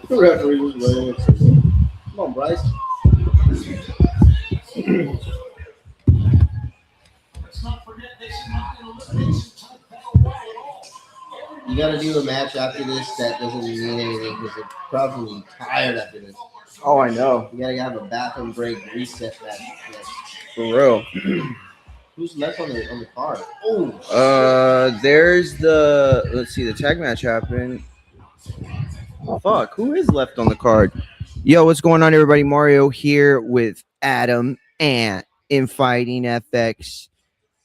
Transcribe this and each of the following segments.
The referee was waiting. Come on, Bryce. You gotta do a match after this that doesn't mean anything because the crowd's gonna be tired after this. Oh, I know. You gotta have a bathroom break reset match. For real. Who's left on the card? Oh. There's the let's see. The tag match happened. Fuck. Who is left on the card? Yo, what's going on, everybody? Mario here with Adam and Infighting FX.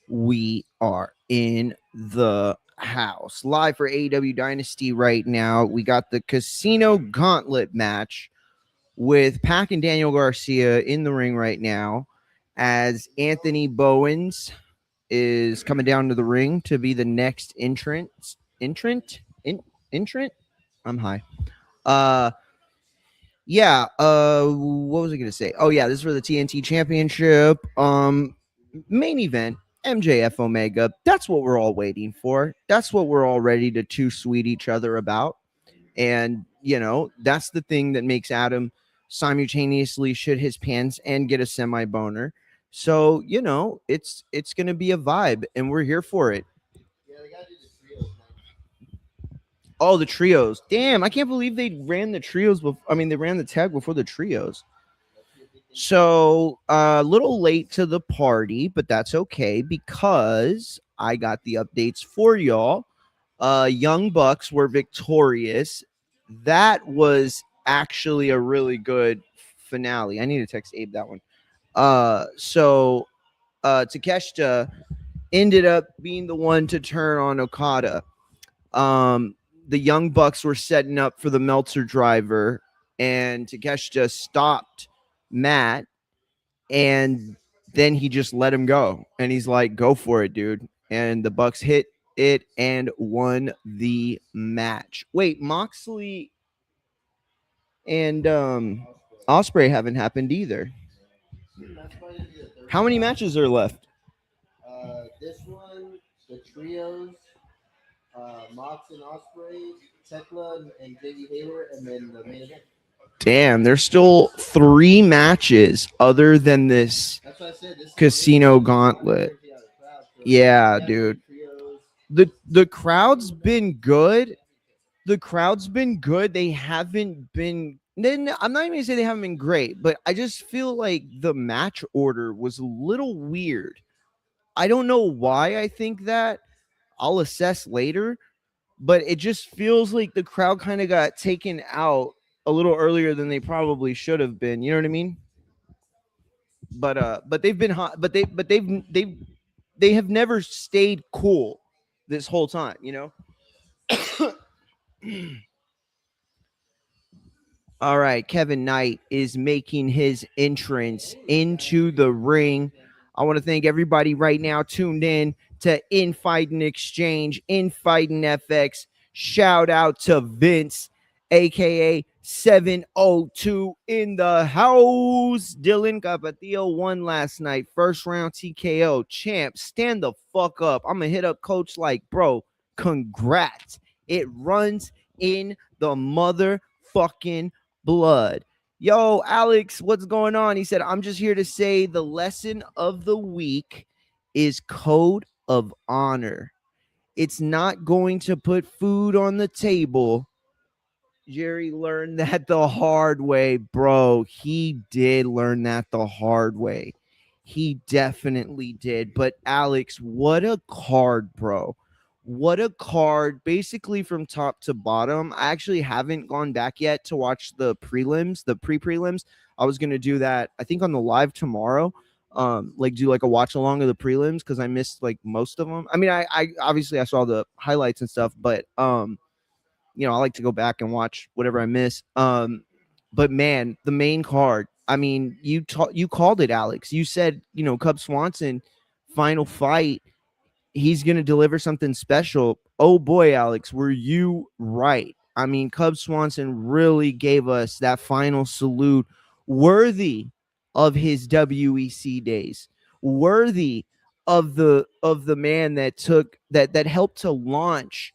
We are in the house live for AEW Dynasty right now. We got the Casino Gauntlet match with Pac and Daniel Garcia in the ring right now as Anthony Bowens is coming down to the ring to be the next entrant. I'm high. What was I gonna say? Oh yeah, this is for the TNT Championship. Main event. MJF Omega. That's what we're all waiting for. That's what we're all ready to too sweet each other about. And that's the thing that makes Adam simultaneously shit his pants and get a semi boner. So it's gonna be a vibe, and we're here for it. Yeah, they gotta do the trios, man. Oh, the trios! Damn, I can't believe they ran the trios. They ran the tag before the trios. So a little late to the party, but that's okay because I got the updates for y'all. Young Bucks were victorious. That was actually a really good finale. I need to text Abe that one. Takeshita ended up being the one to turn on Okada. The Young Bucks were setting up for the Meltzer driver, and Takeshita stopped Matt, and then he just let him go, and he's like, "Go for it, dude!" And the Bucks hit it and won the match. Wait, Moxley and Ospreay haven't happened either. How many matches are left? This one, the trios, Mox and Ospreay, Tekla and JD Hater, and then the main event. Damn, there's still 3 matches other than this Casino Gauntlet. Yeah, dude. The crowd's been good. The crowd's been good. They haven't been. Then I'm not even gonna say they haven't been great, but I just feel like the match order was a little weird. I don't know why I think that. I'll assess later, but it just feels like the crowd kind of got taken out a little earlier than they probably should have been. You know what I mean? But they've been hot. But they have never stayed cool this whole time. All right, Kevin Knight is making his entrance into the ring. I want to thank everybody right now tuned in to Infighting Exchange, Infighting FX. Shout out to Vince, aka 702 in the house. Dylan Capatillo won last night. First round TKO. Champ, stand the fuck up. I'm going to hit up coach like, bro, congrats. It runs in the motherfucking blood. Yo, Alex, what's going on? He said, I'm just here to say the lesson of the week is code of honor. It's not going to put food on the table. Jerry learned that the hard way, bro. He did learn that the hard way. He definitely did. But Alex, what a card, bro. What a card, basically from top to bottom. I actually haven't gone back yet to watch the prelims, the pre-prelims. I was going to do that, I think, on the live tomorrow. Do like a watch along of the prelims because I missed like most of them. I mean, I obviously I saw the highlights and stuff, but I like to go back and watch whatever I miss. But man, the main card. I mean, you called it, Alex. You said, Cub Swanson, final fight. He's going to deliver something special. Oh boy, Alex, were you right? I mean, Cub Swanson really gave us that final salute worthy of his WEC days, worthy of the man that helped to launch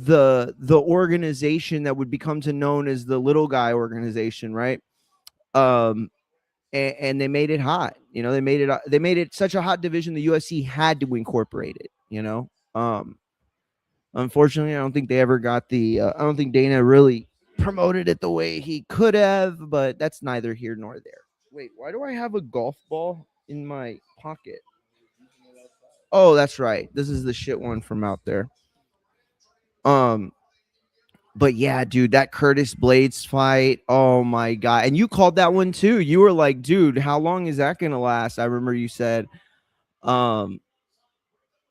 the organization that would become to known as the little guy organization, right? Um, and they made it hot. They made it such a hot division. The UFC had to incorporate it. Unfortunately, I don't think they ever got the. I don't think Dana really promoted it the way he could have, but that's neither here nor there. Wait, why do I have a golf ball in my pocket? Oh, that's right. This is the shit one from out there. Um, but yeah, dude, that Curtis Blades fight. Oh my god! And you called that one too. You were like, dude, how long is that gonna last? I remember you said. Um,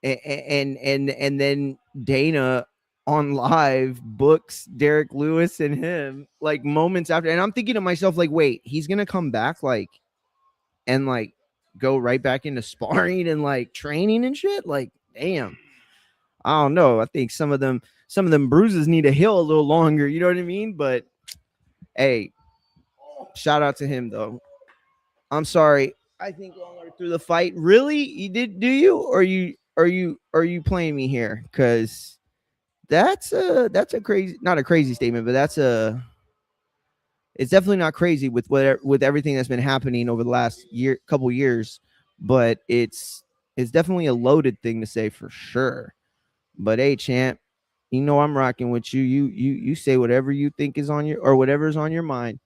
and then Dana on live books Derek Lewis and him like moments after, and I'm thinking to myself like, wait, he's gonna come back like and like go right back into sparring and like training and shit. Like, damn, I don't know. I think some of them bruises need to heal a little longer. You know what I mean? But hey, shout out to him though. I'm sorry. I think longer through the fight. Really? You did? Do you? Or are you playing me here? Because that's a crazy, not a crazy statement, but it's definitely not crazy with everything that's been happening over the last couple years, but it's definitely a loaded thing to say for sure. But hey, champ, I'm rocking with you. You say whatever you think is on your or whatever's on your mind.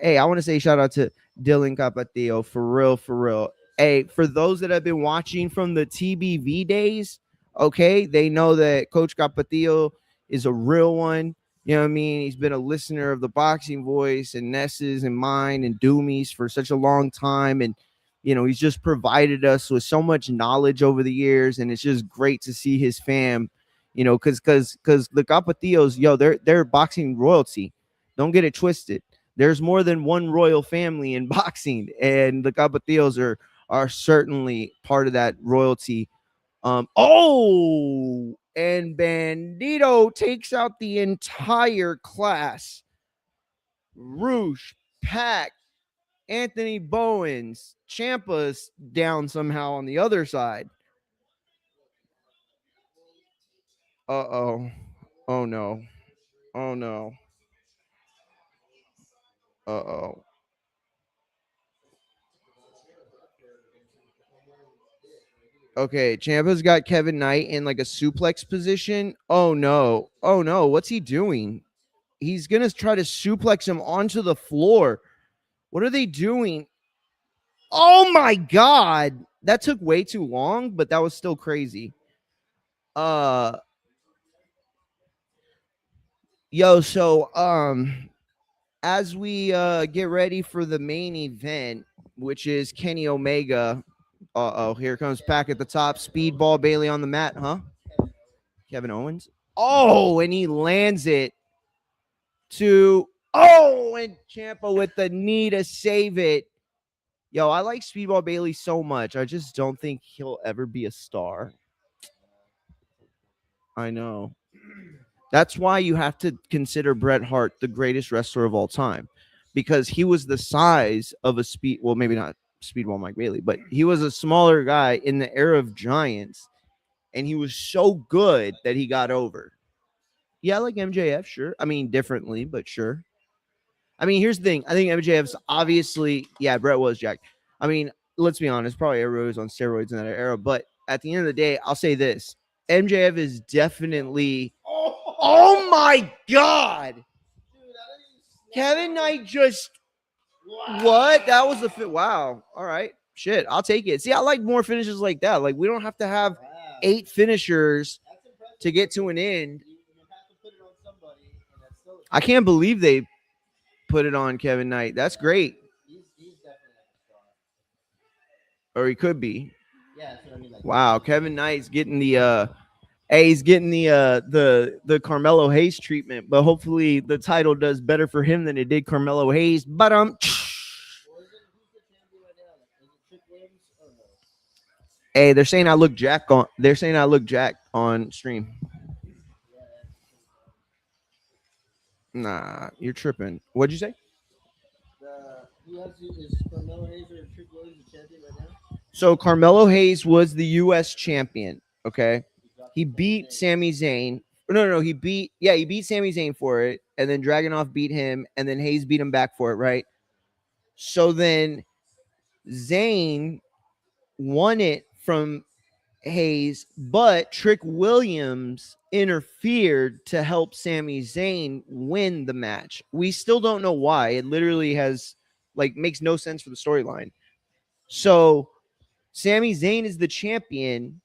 Hey, I want to say shout out to Dylan Capatillo for real, for real. Hey, for those that have been watching from the TBV days, okay, they know that Coach Capatillo is a real one. You know what I mean? He's been a listener of the Boxing Voice and Ness's and mine and Doomy's for such a long time. And, he's just provided us with so much knowledge over the years. And it's just great to see his fam, because the Capatillos, they're boxing royalty. Don't get it twisted. There's more than one royal family in boxing, and the Capatillos are certainly part of that royalty. And Bandito takes out the entire class. Roosh, Pack, Anthony Bowens, Ciampa's down somehow on the other side. Uh-oh. Oh, no. Oh, no. Uh-oh. Okay, Ciampa's got Kevin Knight in like a suplex position. Oh no. Oh no. What's he doing? He's going to try to suplex him onto the floor. What are they doing? Oh my god. That took way too long, but that was still crazy. So as we get ready for the main event, which is Kenny Omega. Here comes Pack at the top. Speedball Bailey on the mat, huh? Kevin Owens. Oh, and he lands it to and Ciampa with the knee to save it. Yo, I like Speedball Bailey so much. I just don't think he'll ever be a star. I know. That's why you have to consider Bret Hart the greatest wrestler of all time, because he was the size of a maybe not Speedball Mike Bailey, but he was a smaller guy in the era of giants, and he was so good that he got over. Yeah, like MJF, sure. I mean, differently, but sure. I mean, here's the thing. I think MJF's obviously, yeah, Bret was jacked. I mean, let's be honest, probably everybody was on steroids in that era, but at the end of the day, I'll say this. MJF is definitely, oh my God. Kevin Knight just, what? That was the fit. Wow. All right. Shit, I'll take it. See, I like more finishes like that. Like, we don't have to have 8 finishers to get to an end. I can't believe they put it on Kevin Knight. That's great. Or he could be. Wow, Kevin Knight's getting the he's getting the Carmelo Hayes treatment, but hopefully the title does better for him than it did Carmelo Hayes. But hey, they're saying I look jacked on stream. Nah, you're tripping. What'd you say? So Carmelo Hayes was the U.S. champion. Okay, he beat Sami Zayn. No, he beat Sami Zayn for it, and then Dragunov beat him, and then Hayes beat him back for it, right? So then Zayn won it from Hayes, but Trick Williams interfered to help Sami Zayn win the match. We still don't know why. It literally has makes no sense for the storyline. So Sami Zayn is the champion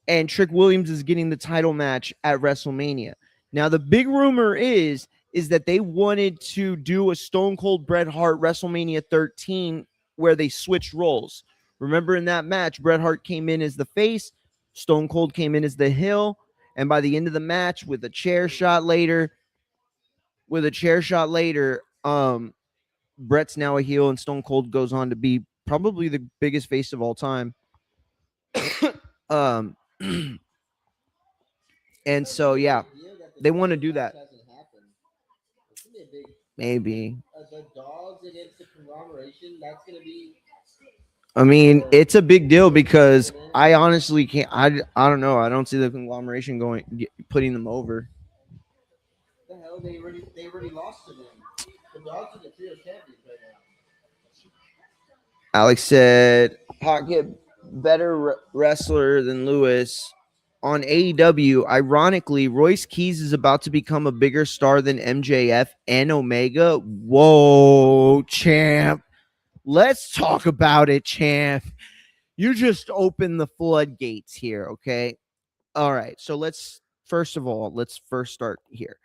and Trick Williams is getting the title match at WrestleMania. Now the big rumor is that they wanted to do a Stone Cold Bret Hart WrestleMania 13 where they switched roles. Remember in that match, Bret Hart came in as the face, Stone Cold came in as the heel, and by the end of the match, with a chair shot later, Bret's now a heel, and Stone Cold goes on to be probably the biggest face of all time. um, and so yeah, they want to do that. Maybe. The dogs against the conglomeration, that's going to be. I mean, it's a big deal because I honestly can't. I don't know. I don't see the conglomeration putting them over. The hell, they already lost to them. The dogs are the trio champions right now. Alex said, "Pocket better wrestler than Lewis." On AEW, ironically, Royce Keys is about to become a bigger star than MJF and Omega. Whoa, champ. Let's talk about it, champ. You just opened the floodgates here, okay? All right, so let's first start here.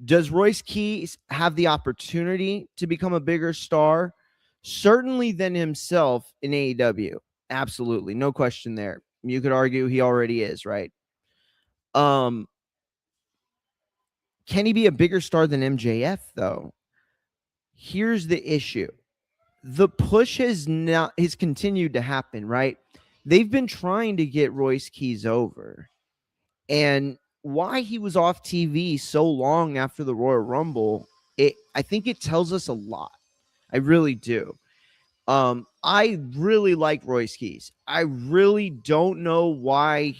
Does Royce Keys have the opportunity to become a bigger star? Certainly than himself in AEW. Absolutely. No question there. You could argue he already is, right? Can he be a bigger star than MJF though? Here's the issue. The push has continued to happen, right? They've been trying to get Royce Keys over. And why he was off TV so long after the Royal Rumble, I think it tells us a lot. I really do. I really like Royce Keys. I really don't know why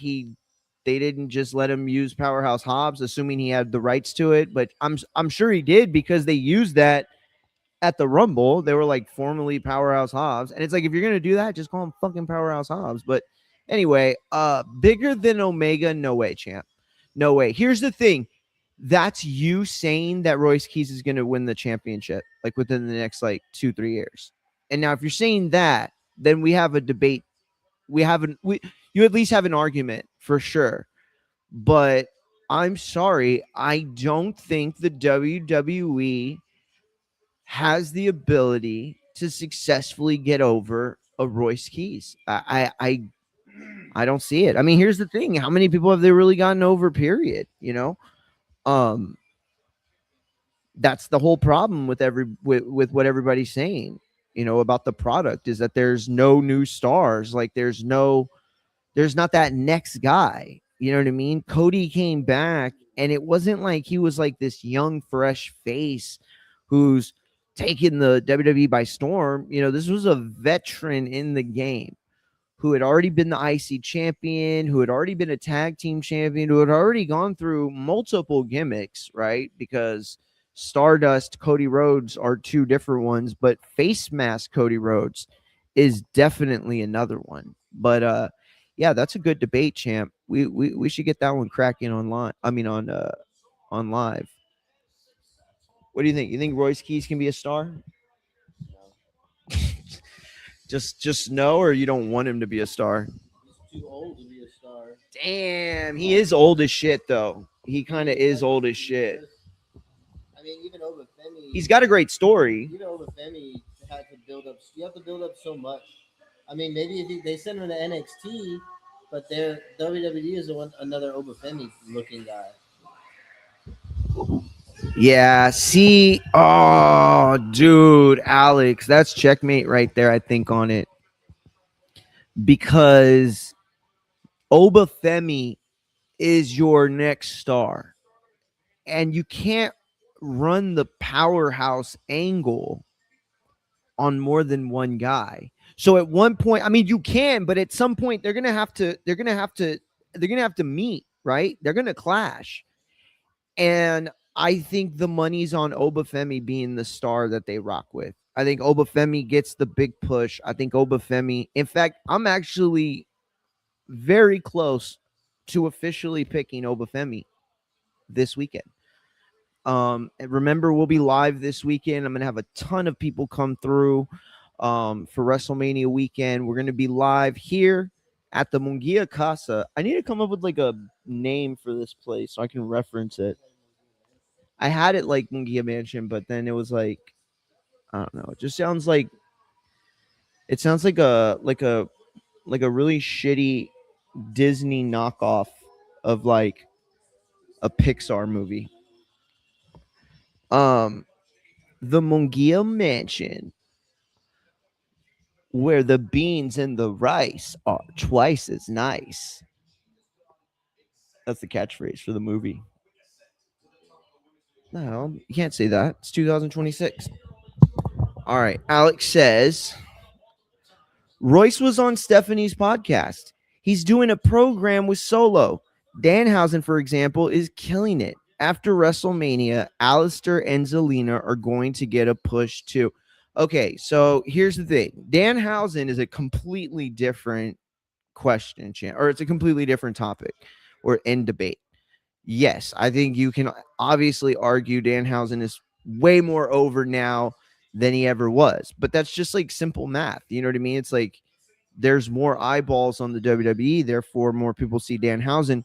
they didn't just let him use Powerhouse Hobbs, assuming he had the rights to it. But I'm sure he did because they used that at the Rumble. They were like formerly Powerhouse Hobbs, and it's like if you're gonna do that, just call him fucking Powerhouse Hobbs. But anyway, bigger than Omega, no way, champ, no way. Here's the thing. That's you saying that Royce Keys is going to win the championship like within the next 2-3 years. And now if you're saying that, then we have a debate. You at least have an argument for sure. But I'm sorry, I don't think the WWE has the ability to successfully get over a Royce Keys. I don't see it. I mean, here's the thing. How many people have they really gotten over, period? That's the whole problem with with what everybody's saying, about the product is that there's no new stars. Like there's not that next guy. You know what I mean? Cody came back and it wasn't like he was like this young, fresh face who's taking the WWE by storm. This was a veteran in the game who had already been the IC champion, who had already been a tag team champion, who had already gone through multiple gimmicks, right? Because Stardust, Cody Rhodes are two different ones, but face mask Cody Rhodes is definitely another one. But yeah, that's a good debate, champ. We should get that one cracking online. I mean on live. What do you think? You think Royce Keys can be a star? No. just no, or you don't want him to be a star? He's too old to be a star. Damn, he is old as shit though. He kind of is old as shit. I mean, even Obafemi. He's got a great story. Even Obafemi had to build up. You have to build up so much. I mean, maybe if they send him to NXT, but their WWE is another Obafemi looking guy. Yeah, see, oh, dude, Alex, that's checkmate right there, I think, on it. Because Obafemi is your next star. And you can't run the powerhouse angle on more than one guy. So at one point, I mean, you can, but at some point they're gonna have to meet, right? They're gonna clash. And I think the money's on Obafemi being the star that they rock with. I think Obafemi gets the big push. I think Obafemi, in fact, I'm actually very close to officially picking Obafemi this weekend. And remember, we'll be live this weekend. I'm gonna have a ton of people come through for WrestleMania weekend. We're gonna be live here at the Mungia Casa. I need to come up with like a name for this place so I can reference it. I had it like Mungia Mansion, but then it was like I don't know. It just sounds like it sounds like a really shitty Disney knockoff of like a Pixar movie. Um, the Mungia Mansion, where the beans and the rice are twice as nice. That's the catchphrase for the movie. No, you can't say that. It's 2026. All right. Alex says Royce was on Stephanie's podcast. He's doing a program with Solo. Danhausen, for example, is killing it. After WrestleMania, Alistair and Zelina are going to get a push too. Okay, so here's the thing. Danhausen is a completely different question, or it's a completely different topic or in debate. Yes, I think you can obviously argue Danhausen is way more over now than he ever was, but that's just like simple math. You know what I mean? It's like there's more eyeballs on the WWE, therefore more people see Danhausen.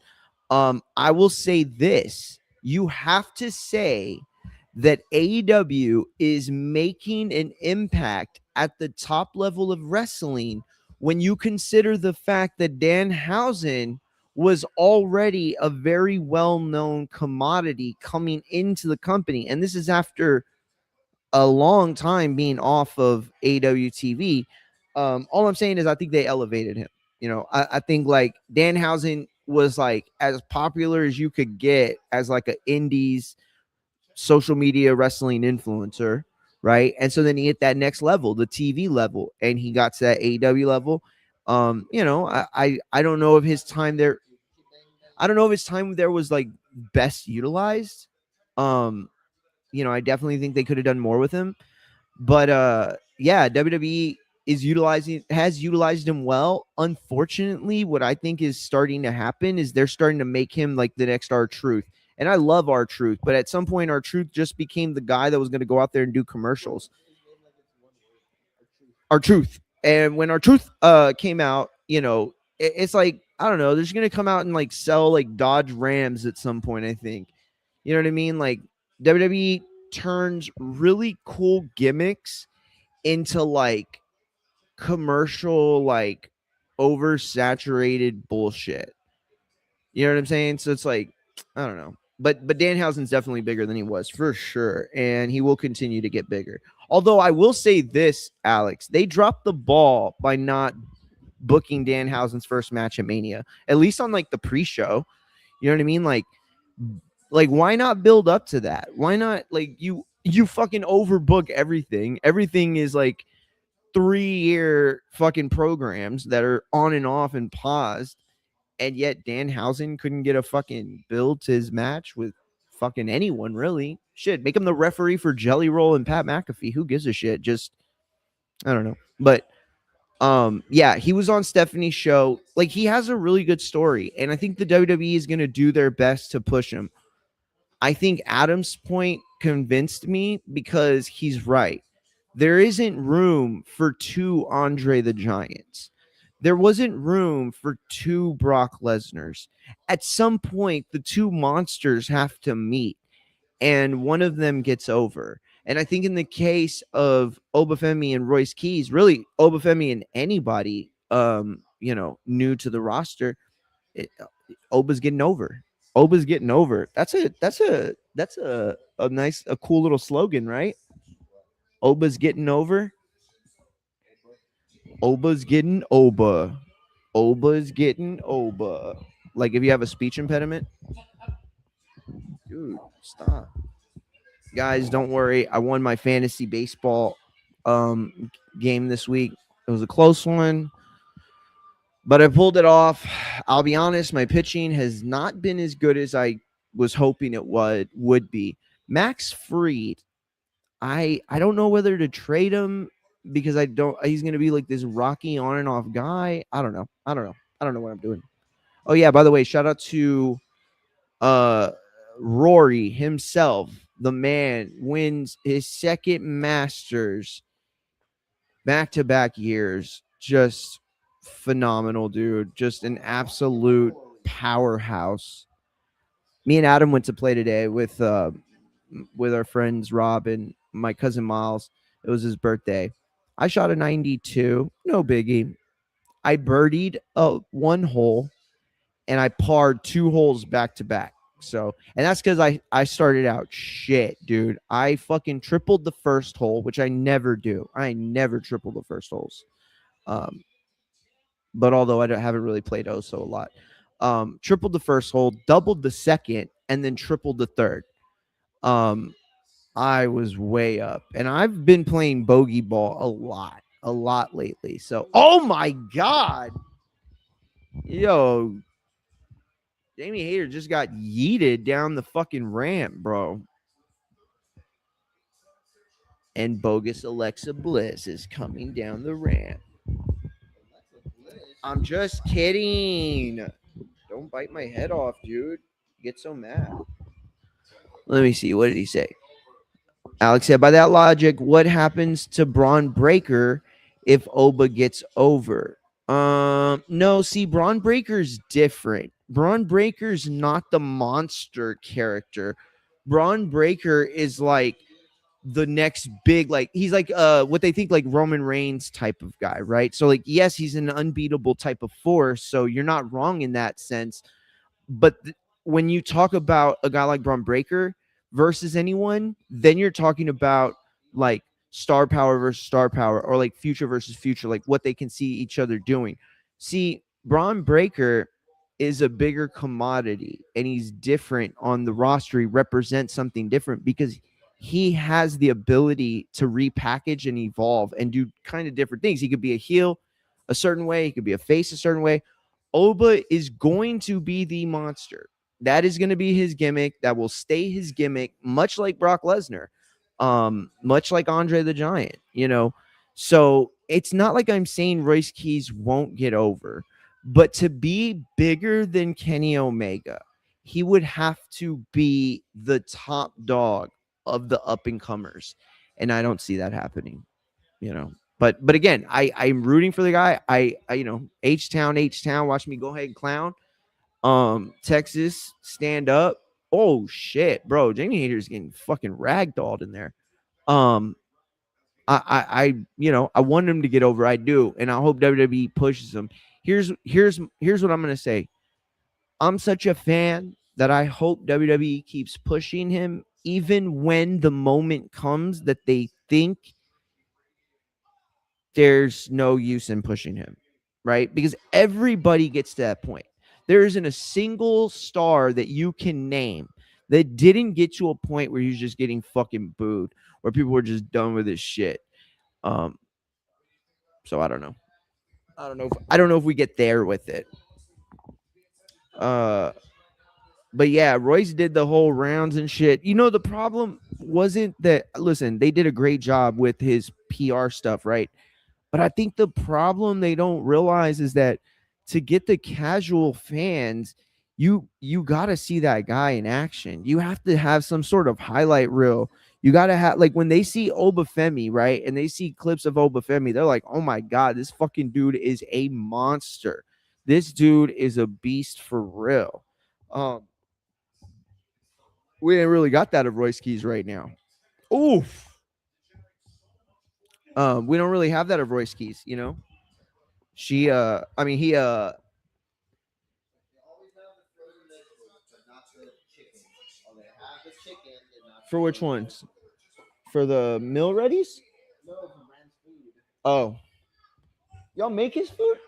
I will say this: you have to say that AEW is making an impact at the top level of wrestling when you consider the fact that Danhausen was already a very well-known commodity coming into the company, and this is after a long time being off of AEW TV. All I'm saying is I think they elevated him. You know, I think like Danhausen was like as popular as you could get as like an indies social media wrestling influencer, right? And so then he hit that next level, the TV level, and he got to that AEW level. You know, I don't know if his time there, I don't know if his time there was like best utilized. Um, you know, I definitely think they could have done more with him. But yeah, WWE has utilized him well. Unfortunately, what I think is starting to happen is they're starting to make him like the next R-Truth. And I love R-Truth, but at some point R-Truth just became the guy that was going to go out there and do commercials. R-Truth. And when R-Truth came out, you know, it's like I don't know, they're just going to come out and like sell like Dodge Rams at some point, I think. You know what I mean? Like WWE turns really cool gimmicks into like commercial, like oversaturated bullshit. You know what I'm saying? So it's like, I don't know. But Danhausen's definitely bigger than he was for sure. And he will continue to get bigger. Although I will say this, Alex, they dropped the ball by not booking Danhausen's first match at Mania, at least on like the pre-show. You know what I mean? Like why not build up to that? Why not like you fucking overbook everything? Everything is like 3-year fucking programs that are on and off and paused, and yet Danhausen couldn't get a fucking build to his match with fucking anyone, really. Shit, make him the referee for Jelly Roll and Pat McAfee. Who gives a shit? Just I don't know. But yeah, he was on Stephanie's show. Like he has a really good story, and I think the WWE is going to do their best to push him. I think Adam's point convinced me because he's right. There isn't room for two Andre the Giants. There wasn't room for two Brock Lesnar's. At some point, the two monsters have to meet, and one of them gets over. And I think in the case of Obafemi and Royce Keys, really Obafemi and anybody, you know, new to the roster, Oba's getting over. Oba's getting over. That's a nice, a cool little slogan, right? Oba's getting over. Oba's getting Oba. Oba's getting Oba. Like if you have a speech impediment, dude, stop. Guys, don't worry. I won my fantasy baseball game this week. It was a close one, but I pulled it off. I'll be honest, my pitching has not been as good as I was hoping it would be. Max Fried, I don't know whether to trade him because I don't. He's gonna be like this rocky on and off guy. I don't know. I don't know what I'm doing. Oh yeah, by the way, shout out to uh Rory himself. The man wins his second Masters back to back years. Just phenomenal, dude. Just an absolute powerhouse. Me and Adam went to play today with our friends Rob and my cousin Miles. It was his birthday. I shot a 92, no biggie. I birdied one hole and I parred two holes back to back. So, and that's because I started out shit, dude. I fucking tripled the first hole, which I never do. I never triple the first holes. Um, but although haven't really played OSO a lot, tripled the first hole, doubled the second, and then tripled the third. I was way up, and I've been playing bogey ball a lot lately. So, oh my god, yo, Jamie Hayter just got yeeted down the fucking ramp, bro. And bogus Alexa Bliss is coming down the ramp. I'm just kidding. Don't bite my head off, dude. You get so mad. Let me see. What did he say? Alex said, by that logic, what happens to Braun Breaker if Oba gets over? No, see, Braun Breaker's different. Braun Breaker's not the monster character. Braun Breaker is like the next big, like he's like what they think like Roman Reigns type of guy, right? So like yes, he's an unbeatable type of force, so you're not wrong in that sense. But when you talk about a guy like Braun Breaker versus anyone, then you're talking about like star power versus star power, or like future versus future, like what they can see each other doing. See, Braun Breaker is a bigger commodity and he's different on the roster. He represents something different because he has the ability to repackage and evolve and do kind of different things. He could be a heel a certain way, he could be a face a certain way. Oba is going to be the monster. That is going to be his gimmick. That will stay his gimmick, much like Brock Lesnar, much like Andre the Giant, you know. So it's not like I'm saying Royce Keys won't get over, but to be bigger than Kenny Omega, he would have to be the top dog of the up and comers, and I don't see that happening, you know. But again, I'm rooting for the guy. I you know, H Town, watch me go ahead and clown. Texas, stand up. Oh shit, bro. Jamie Hayter's getting fucking ragdolled in there. Um, I you know, I want him to get over. I do, and I hope WWE pushes him. Here's what I'm gonna say. I'm such a fan that I hope WWE keeps pushing him, even when the moment comes that they think there's no use in pushing him, right? Because everybody gets to that point. There isn't a single star that you can name that didn't get to a point where he's just getting fucking booed, where people were just done with his shit. So I don't know. I don't know if we get there with it. But yeah, Royce did the whole rounds and shit. You know, the problem wasn't that, listen, they did a great job with his PR stuff, right? But I think the problem they don't realize is that to get the casual fans, you got to see that guy in action. You have to have some sort of highlight reel. You got to have, like, when they see Obafemi, right? And they see clips of Obafemi, they're like, oh my God, this fucking dude is a monster. This dude is a beast for real. We ain't really got that of Royce Keys right now. Oof. We don't really have that of Royce Keys, you know? She I mean he for which ones? For the meal readies? Oh. Y'all make his food?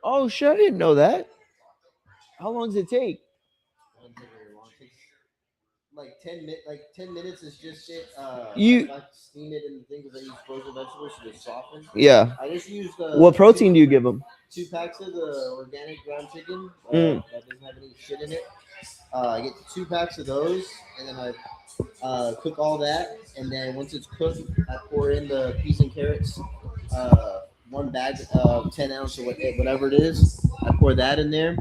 Oh shit, I didn't know that. How long does it take? Like 10 minutes is just it. You I steam it in the thing because I use frozen vegetables to just soften. Yeah. I just use What protein do you give them? 2 packs of the organic ground chicken Mm. that doesn't have any shit in it. I get 2 packs of those, and then I cook all that, and then once it's cooked, I pour in the peas and carrots. Uh, 1 bag of 10 ounce or whatever it is. I pour that in there,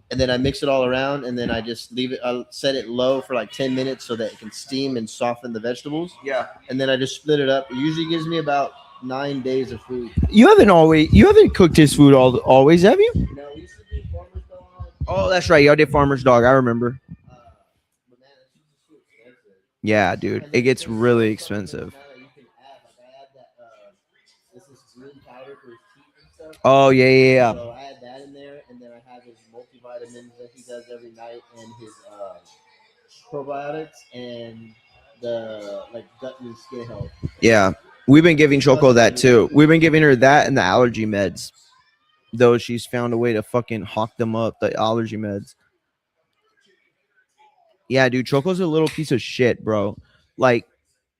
and then I mix it all around, and then I just leave it. I set it low for like 10 minutes so that it can steam and soften the vegetables, Yeah. and then I just split it up. It usually gives me about 9 days of food. You haven't cooked his food always, have you? No, we used to do farmer's dog. Oh, that's right. Y'all did Farmer's Dog. I remember. But man, it's just too expensive. Yeah, dude. And It then gets there's really some expensive. things now that you can add. Like I add that this is green powder for his teeth and stuff. Oh, yeah, yeah, yeah. So I add that in there, and then I have his multivitamins that he does every night, and his probiotics, and the like gut and skin health. Yeah. We've been giving Choco that too. We've been giving her that and the allergy meds. Though she's found a way to fucking hawk them up, the allergy meds. Yeah, dude, Choco's a little piece of shit, bro. Like,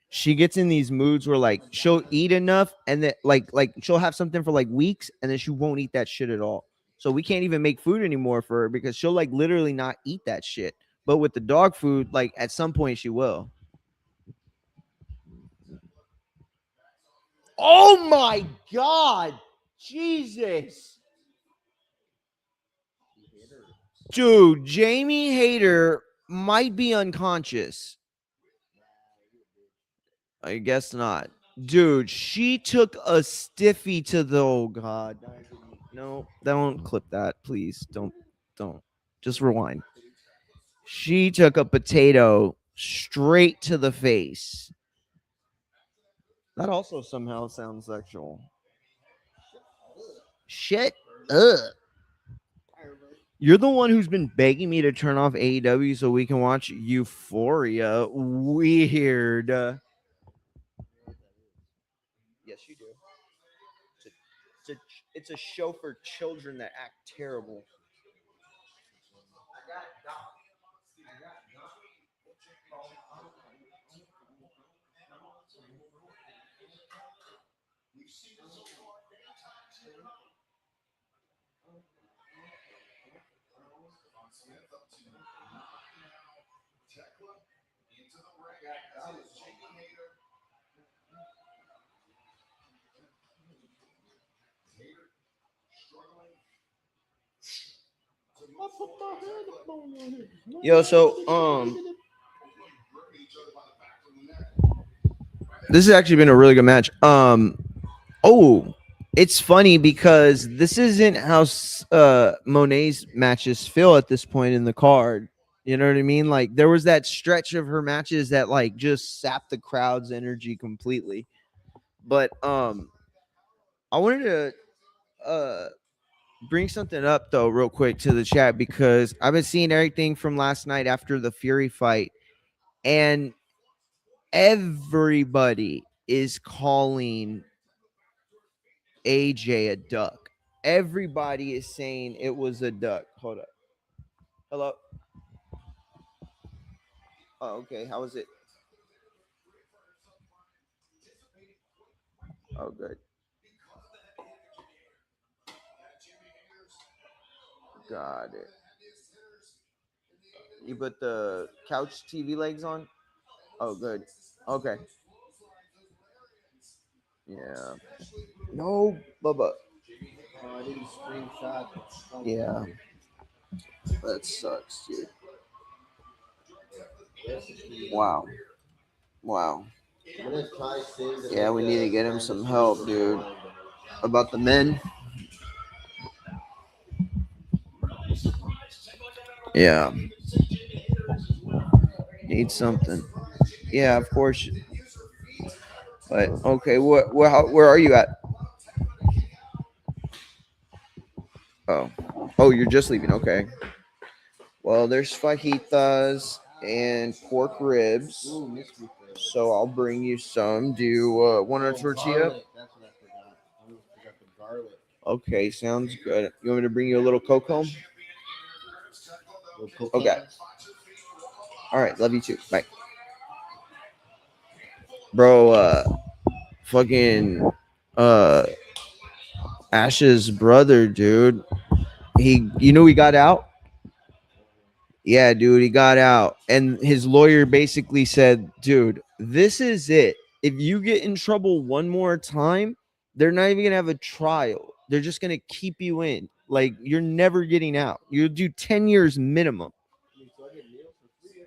she gets in these moods where like she'll eat enough and then like she'll have something for like weeks and then she won't eat that shit at all. So we can't even make food anymore for her because she'll like literally not eat that shit. But with the dog food, like at some point she will. Oh my god. Jesus. Dude, Jamie Hayter might be unconscious. I guess not. Dude, she took a stiffy to the oh god. No, don't clip that, please. Don't. Just rewind. She took a potato straight to the face. That also somehow sounds sexual. Shit up. You're the one who's been begging me to turn off AEW so we can watch Euphoria. Weird. Yes, you do. It's a show for children that act terrible. Yo, so this has actually been a really good match. Oh, it's funny because this isn't how Monet's matches feel at this point in the card. You know what I mean? Like there was that stretch of her matches that like just sapped the crowd's energy completely. But I wanted to bring something up though real quick to the chat because I've been seeing everything from last night after the Fury fight and everybody is calling AJ a duck. Everybody is saying it was a duck. Hold up. Hello. Oh, okay. How was it? Oh, good. Got it. You put the couch TV legs on? Oh, good. Okay. Yeah. No, Bubba. Oh, I didn't screenshot. Yeah. That sucks, dude. Wow. Wow. Yeah, we need to get him some help, dude. About the men. Yeah. Need something. Yeah, of course. But okay, where are you at? Oh, you're just leaving. Okay. Well, there's fajitas and pork ribs. So I'll bring you some. Do you want a tortilla? That's what I forgot. I almost forgot the garlic. Okay, sounds good. You want me to bring you a little cocoa? Okay. All right, love you too. Bye. Bro, fucking Ash's brother, dude. He got out? Yeah, dude, he got out. And his lawyer basically said, dude, this is it. If you get in trouble one more time, they're not even going to have a trial. They're just going to keep you in. Like, you're never getting out. You'll do 10 years minimum.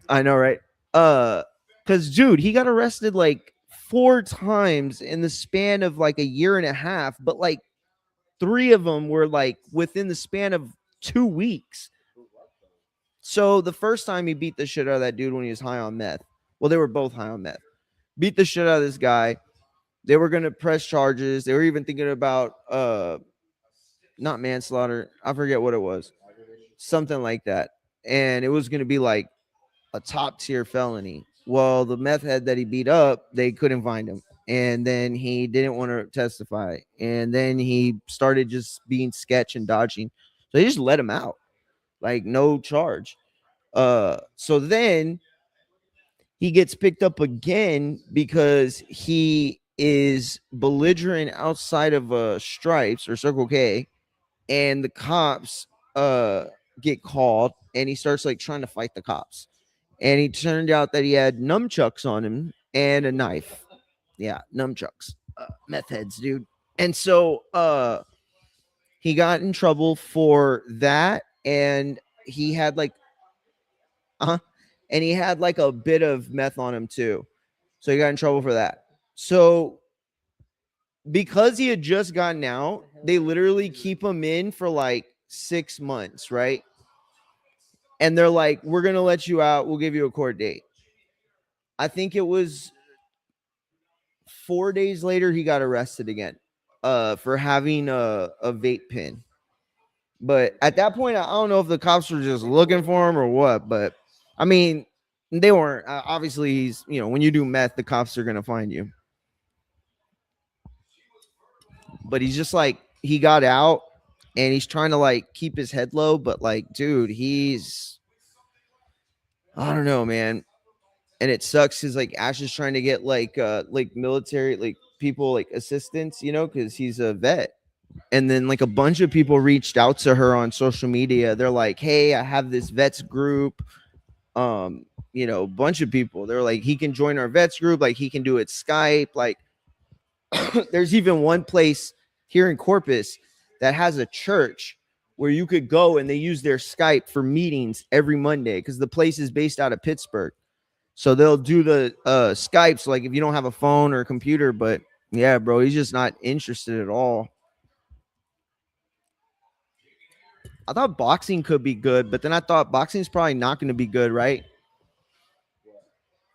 I know, right? Because, dude, he got arrested like 4 times in the span of like a year and a half, but like 3 of them were like within the span of 2 weeks. So the first time he beat the shit out of that dude when he was high on meth. Well, they were both high on meth. Beat the shit out of this guy. They were gonna press charges. They were even thinking about not manslaughter. I forget what it was. Something like that. And it was gonna be like a top tier felony. Well, the meth head that he beat up, they couldn't find him. And then he didn't want to testify. And then he started just being sketch and dodging. So they just let him out. Like no charge. So then he gets picked up again because he is belligerent outside of Stripes or Circle K, and the cops get called, and he starts like trying to fight the cops, and he turned out that he had nunchucks on him and a knife. Yeah, nunchucks, meth heads, dude. And so he got in trouble for that, and he had like uh-huh. And he had like a bit of meth on him too. So he got in trouble for that. So because he had just gotten out, they literally keep him in for like 6 months, right? And they're like, we're going to let you out. We'll give you a court date. I think it was 4 days later, he got arrested again for having a vape pen. But at that point, I don't know if the cops were just looking for him or what. But I mean, they weren't. Obviously, he's, when you do meth, the cops are going to find you. But he's just like, he got out and he's trying to like keep his head low. But like, dude, I don't know, man. And it sucks because like Ash is trying to get like military, like people, like assistance, because he's a vet. And then like a bunch of people reached out to her on social media. They're like, hey, I have this vets group. A bunch of people. They're like, he can join our vets group, like he can do it Skype. Like there's even one place here in Corpus that has a church where you could go and they use their Skype for meetings every Monday because the place is based out of Pittsburgh. So they'll do the Skypes, like if you don't have a phone or a computer. But yeah, bro, he's just not interested at all. I thought boxing could be good, but then I thought boxing is probably not going to be good, right?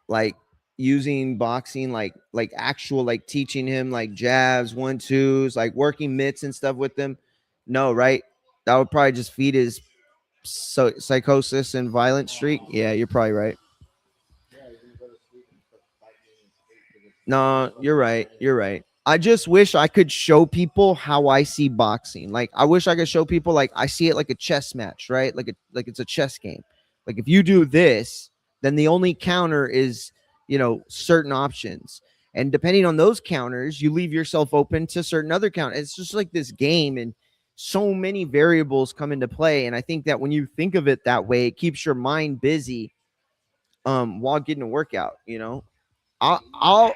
Like using boxing, like actual, like teaching him like jabs, 1-2s, like working mitts and stuff with them. No, right? That would probably just feed his psychosis and violent streak. Yeah, you're probably right. No, you're right. You're right. I just wish I could show people how I see boxing. Like I wish I could show people like I see it like a chess match, right? Like it's a chess game. Like if you do this, then the only counter is, certain options. And depending on those counters, you leave yourself open to certain other counters. It's just like this game, and so many variables come into play. And I think that when you think of it that way, it keeps your mind busy while getting a workout, I'll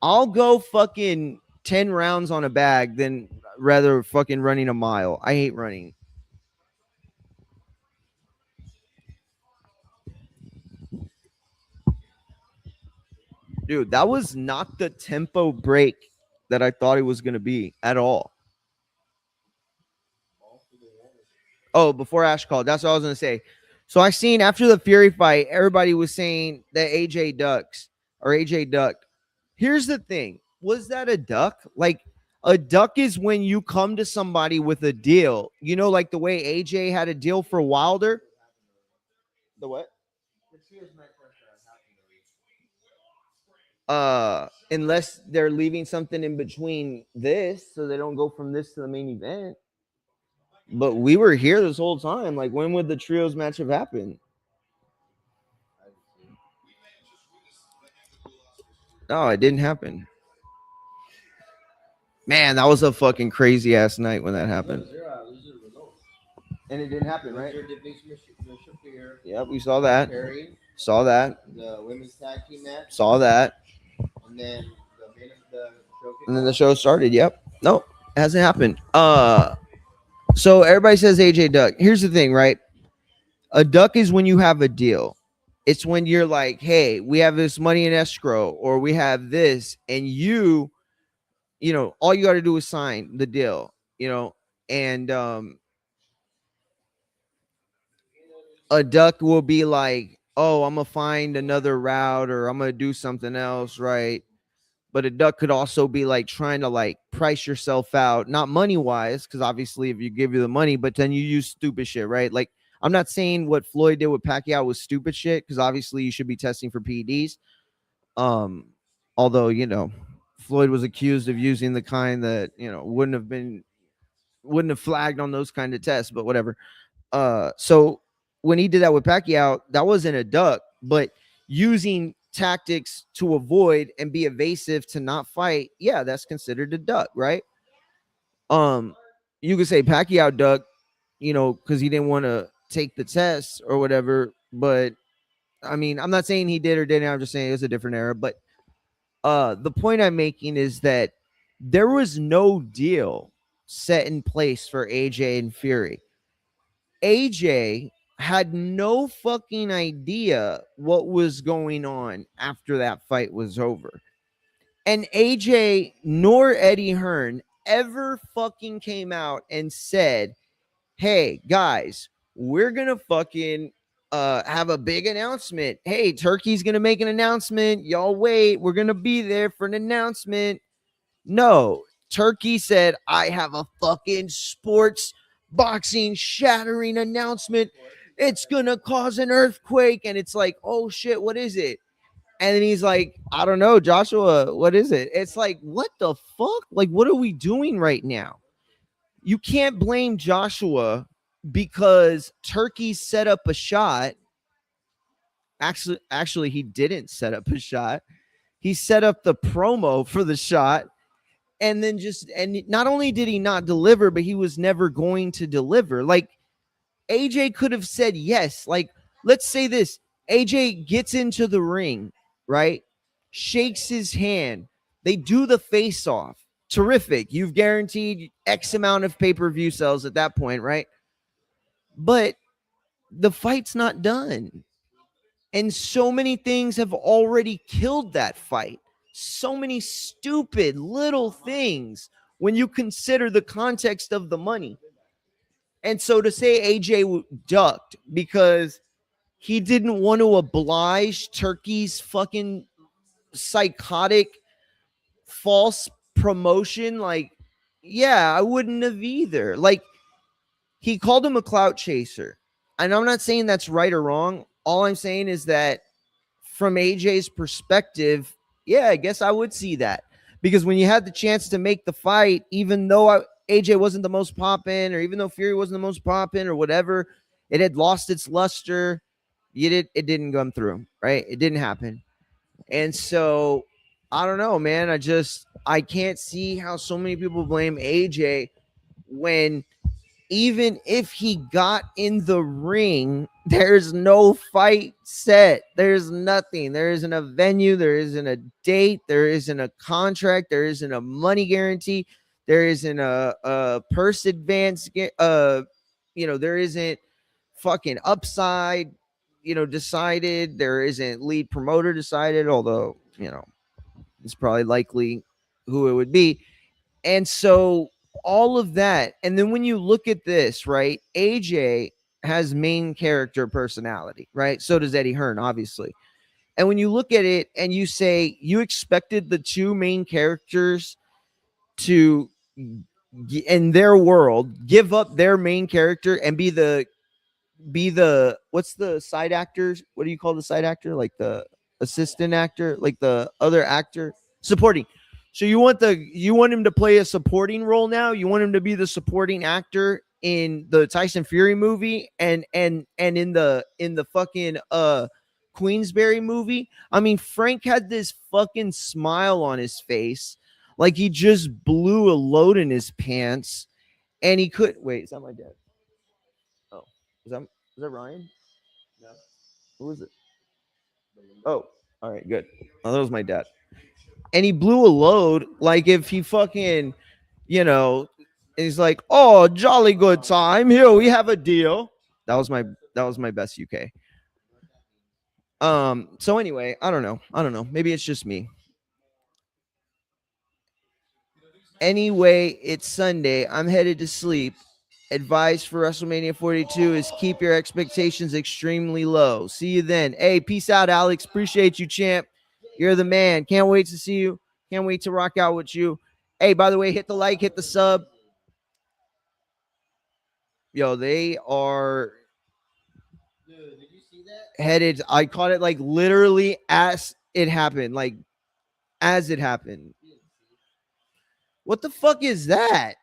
I'll go fucking 10 rounds on a bag than rather fucking running a mile. I hate running. Dude, that was not the tempo break that I thought it was going to be at all. Oh, before Ash called, that's what I was going to say. So I seen after the Fury fight, everybody was saying that AJ ducked. Here's the thing. Was that a duck? Like, a duck is when you come to somebody with a deal. Like the way AJ had a deal for Wilder. The what? Unless they're leaving something in between this so they don't go from this to the main event. But we were here this whole time. Like, when would the trios match have happened? No, it didn't happen. Man, that was a fucking crazy ass night when that happened. And it didn't happen, right? Windsor defeats Shafir. Yep, we saw that. Perry, Saw that. the women's tag team match, Saw that. and then the show kicked And then the off. show started. Yep. Nope. It hasn't happened. So everybody says AJ Duck. Here's the thing, right? A duck is when you have a deal. It's when you're like, hey, we have this money in escrow, or we have this, and all you got to do is sign the deal, and a duck will be like, oh, I'm gonna find another route, or I'm gonna do something else, right? But a duck could also be like trying to like price yourself out, not money wise, because obviously if you give you the money, but then you use stupid shit, right? Like, I'm not saying what Floyd did with Pacquiao was stupid shit, because obviously you should be testing for PEDs. Although Floyd was accused of using the kind that wouldn't have flagged on those kind of tests, but whatever. So when he did that with Pacquiao, that wasn't a duck, but using tactics to avoid and be evasive to not fight, yeah, that's considered a duck, right? You could say Pacquiao duck, because he didn't want to take the test or whatever. But I mean, I'm not saying he did or didn't. I'm just saying it was a different era. But the point I'm making is that there was no deal set in place for AJ and Fury. AJ had no fucking idea what was going on after that fight was over. And AJ nor Eddie Hearn ever fucking came out and said, hey, guys, we're going to fucking have a big announcement. Hey, Turkey's going to make an announcement. Y'all wait. We're going to be there for an announcement. No, Turkey said, I have a fucking sports boxing shattering announcement. It's going to cause an earthquake. And it's like, oh shit, what is it? And then he's like, I don't know, Joshua, what is it? It's like, what the fuck? Like, what are we doing right now? You can't blame Joshua because Turkey set up a shot. Actually, he didn't set up a shot. He set up the promo for the shot. And then not only did he not deliver, but he was never going to deliver. Like, AJ could have said yes. Like, let's say this. AJ gets into the ring, right? Shakes his hand. They do the face off. Terrific. You've guaranteed X amount of pay-per-view sales at that point, right? But the fight's not done. And so many things have already killed that fight. So many stupid little things when you consider the context of the money. And so to say AJ ducked because he didn't want to oblige Turkey's fucking psychotic false promotion, like, yeah, I wouldn't have either. Like, he called him a clout chaser. And I'm not saying that's right or wrong. All I'm saying is that from AJ's perspective, yeah, I guess I would see that. Because when you had the chance to make the fight, even though AJ wasn't the most poppin', or even though Fury wasn't the most poppin', or whatever, it had lost its luster. It didn't come through, right? It didn't happen. And so I don't know, man. I can't see how so many people blame AJ when even if he got in the ring, there's no fight set. There's nothing. There isn't a venue. There isn't a date. There isn't a contract. There isn't a money guarantee. There isn't a purse advance. There isn't fucking upside, decided. There isn't lead promoter decided, although, it's probably likely who it would be. And so all of that. And then when you look at this, right, AJ has main character personality, right? So does Eddie Hearn, obviously. And when you look at it and you say you expected the two main characters to, in their world, give up their main character and be the what's the side actors? What do you call the side actor? Like the assistant actor, like the other actor, supporting. So you want him to play a supporting role now? You want him to be the supporting actor in the Tyson Fury movie and in the fucking Queensberry movie? I mean, Frank had this fucking smile on his face like he just blew a load in his pants and he could wait, is that my dad? Was that Ryan? No. Who was it? Oh, all right, good. Oh, that was my dad. And he blew a load like if he fucking, you know, he's like, "Oh, jolly good time. Here we have a deal." That was my best UK. So anyway, I don't know. Maybe it's just me. Anyway, it's Sunday. I'm headed to sleep. Advice for WrestleMania 42 is keep your expectations extremely low. See you then. Hey, peace out, Alex. Appreciate you, champ. You're the man. Can't wait to see you. Can't wait to rock out with you. Hey, by the way, hit the like, hit the sub. Yo, they are Dude, did you see that? headed. I caught it like literally as it happened. Like as it happened. What the fuck is that?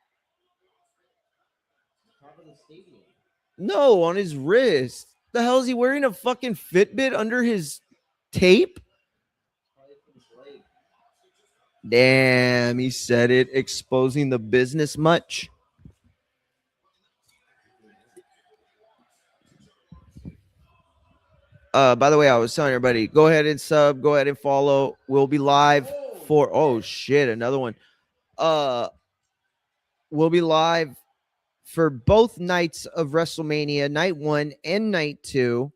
Top of the stadium. No, on his wrist. The hell is he wearing a fucking Fitbit under his tape? Probably from Blake. Damn, he said it, exposing the business much. By the way, I was telling everybody, go ahead and sub, go ahead and follow. We'll be live for shit, another one. We'll be live for both nights of WrestleMania, night 1 and night 2.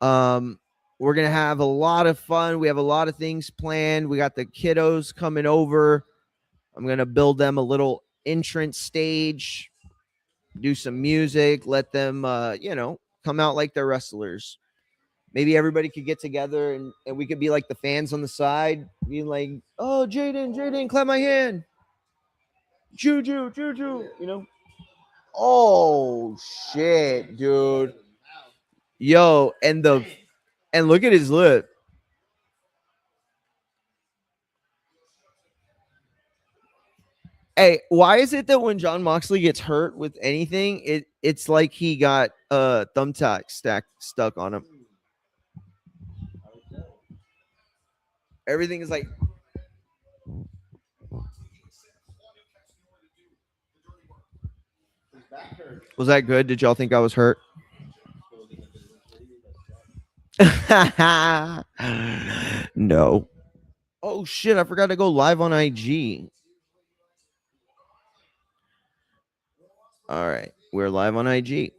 We're gonna have a lot of fun. We have a lot of things planned. We got the kiddos coming over. I'm gonna build them a little entrance stage, do some music, let them come out like they're wrestlers. Maybe everybody could get together and we could be like the fans on the side, being like, "Oh, Jaden, clap my hand. Juju, Oh shit, dude. Yo, and look at his lip. Hey, why is it that when John Moxley gets hurt with anything, it's like he got thumbtack stuck on him? Everything is like, His back hurts. was that good? Did y'all think I was hurt? No. Oh shit, I forgot to go live on IG. All right, we're live on IG.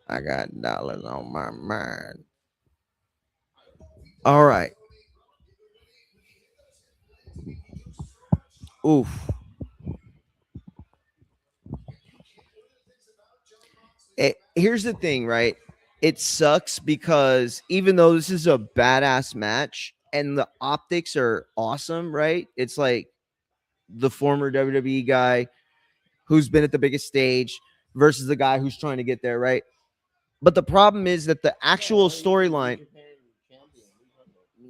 I got dollars on my mind. All right. Oof. Here's the thing, right? It sucks because even though this is a badass match and the optics are awesome, right? It's like the former WWE guy who's been at the biggest stage versus the guy who's trying to get there, right? But the problem is that the actual storyline.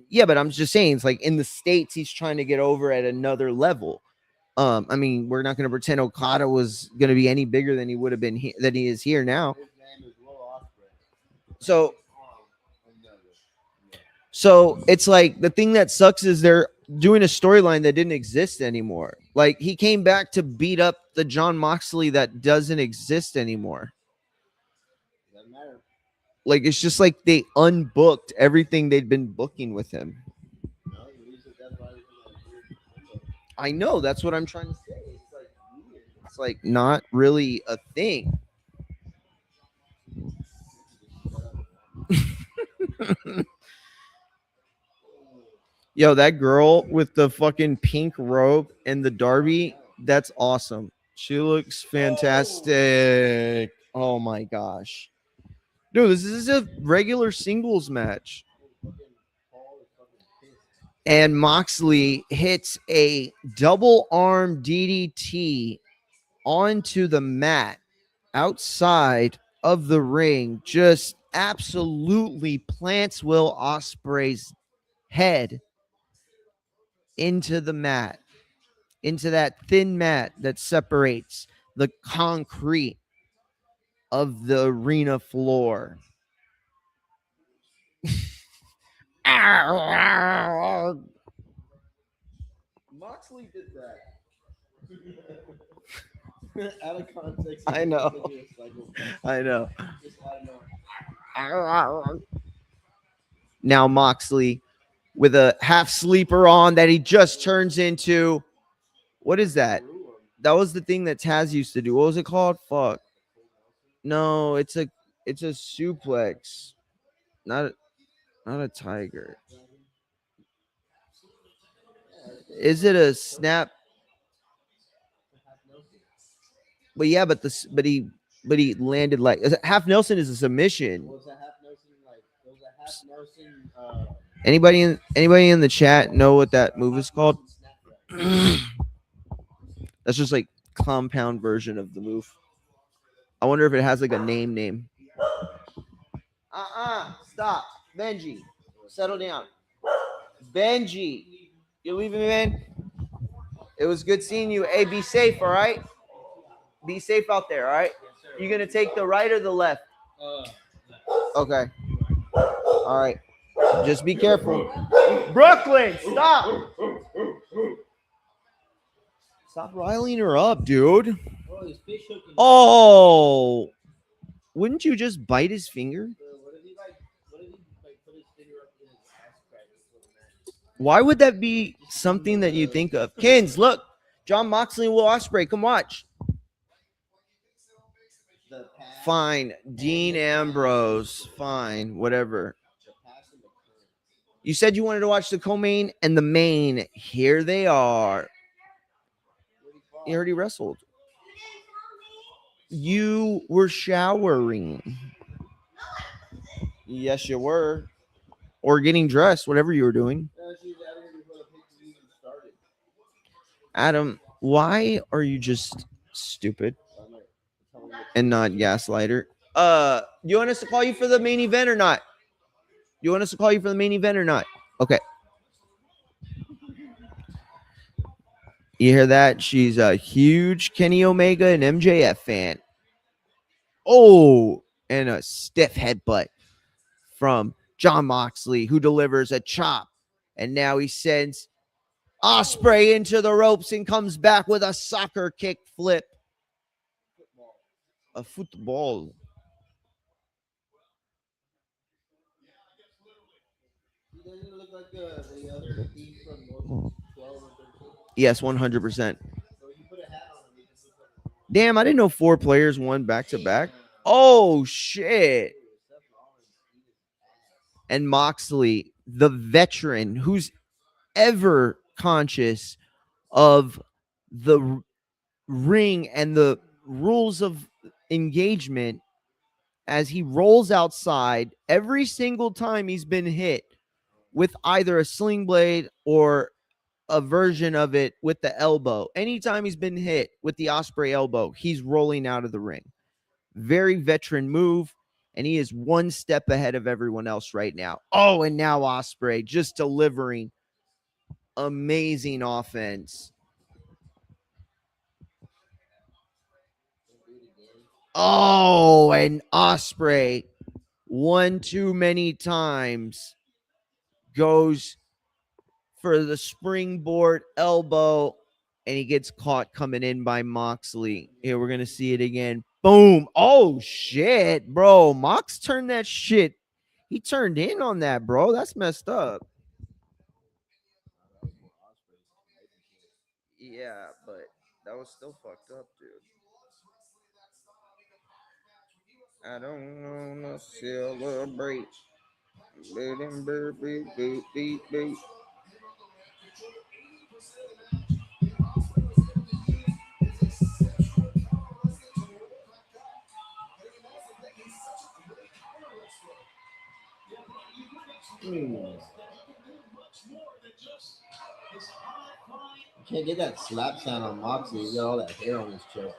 Yeah, but I'm just saying, it's like in the States, he's trying to get over at another level. I mean, we're not going to pretend Okada was going to be any bigger than he would have been than he is here now. So it's like the thing that sucks is they're doing a storyline that didn't exist anymore. Like he came back to beat up the John Moxley that doesn't exist anymore. Doesn't matter. Like it's just like they unbooked everything they'd been booking with him. No, that's why I know, that's what I'm trying to say. It's like weird. It's like not really a thing. Yo, that girl with the fucking pink robe and the derby, that's awesome. She looks fantastic. Oh my gosh. Dude, this is a regular singles match. And Moxley hits a double arm DDT onto the mat outside of the ring. Just absolutely plants Will Ospreay's head into the mat, into that thin mat that separates the concrete of the arena floor. Moxley did that. Out of context. I know. I know. Just out of nowhere. Now Moxley with a half sleeper on that he just turns into. What is that? That was the thing that Taz used to do. What was it called? Fuck. No, it's a suplex. Not a tiger. Is it a snap? But yeah, but he landed like half Nelson is a submission. Was a half Nelson like? It was a half Nelson. Anybody in the chat know what that move is called? That's just like compound version of the move. I wonder if it has like a name. Stop. Benji. Settle down. Benji. You leaving me, man? It was good seeing you. Hey, be safe, all right? Be safe out there, all right? You gonna take the right or the left? Okay. All right. Just be careful. Brooklyn, stop. Stop riling her up, dude. Oh. Wouldn't you just bite his finger? Why would that be something that you think of? Kins, look. John Moxley and Will Ospreay. Come watch. Fine. Dean Ambrose. Fine. Whatever. You said you wanted to watch the co-main and the main. Here they are. He already wrestled. You were showering. Yes, you were. Or getting dressed, whatever you were doing. Adam, why are you just stupid and not gaslighter? You want us to call you for the main event or not? You want us to call you for the main event or not? Okay. You hear that? She's a huge Kenny Omega and MJF fan. Oh, and a stiff headbutt from John Moxley, who delivers a chop. And now he sends Ospreay into the ropes and comes back with a soccer kick flip. A football. He doesn't look like the other team from 12 or 13. Yes, 100%. So you put a hat on him. Damn, I didn't know 4 players won back to back. Oh, shit. And Moxley, the veteran who's ever conscious of the ring and the rules of engagement, as he rolls outside every single time he's been hit with either a sling blade or a version of it with the elbow. Anytime he's been hit with the Ospreay elbow, he's rolling out of the ring. Very veteran move, and he is one step ahead of everyone else right now. Oh, and now Ospreay just delivering amazing offense. Oh, and Ospreay one too many times goes for the springboard elbow, and he gets caught coming in by Moxley. Here, we're going to see it again. Boom. Oh, shit, bro. Mox turned that shit. He turned in on that, bro. That's messed up. Yeah, but that was still fucked up, dude. I don't wanna celebrate. Can't get that slap sound on Moxley. He's got all that hair on his chest.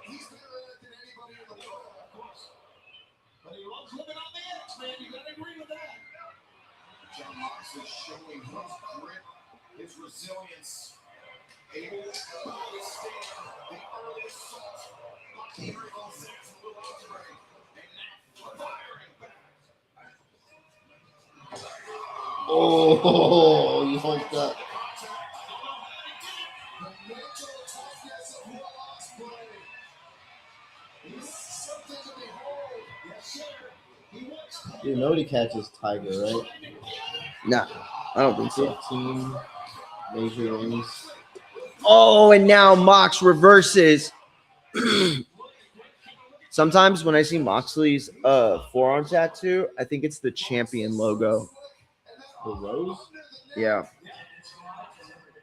John Moxley showing his grit, his resilience, able to withstand the early assault. Moxley recalls it to Will Ospreay, and now firing back. Oh, he hulked up. Dude, nobody catches Tiger, right? Nah, I don't think so. 15 major wins. Oh, and now Mox reverses. Sometimes when I see Moxley's forearm tattoo, I think it's the champion logo. The Rose? Yeah.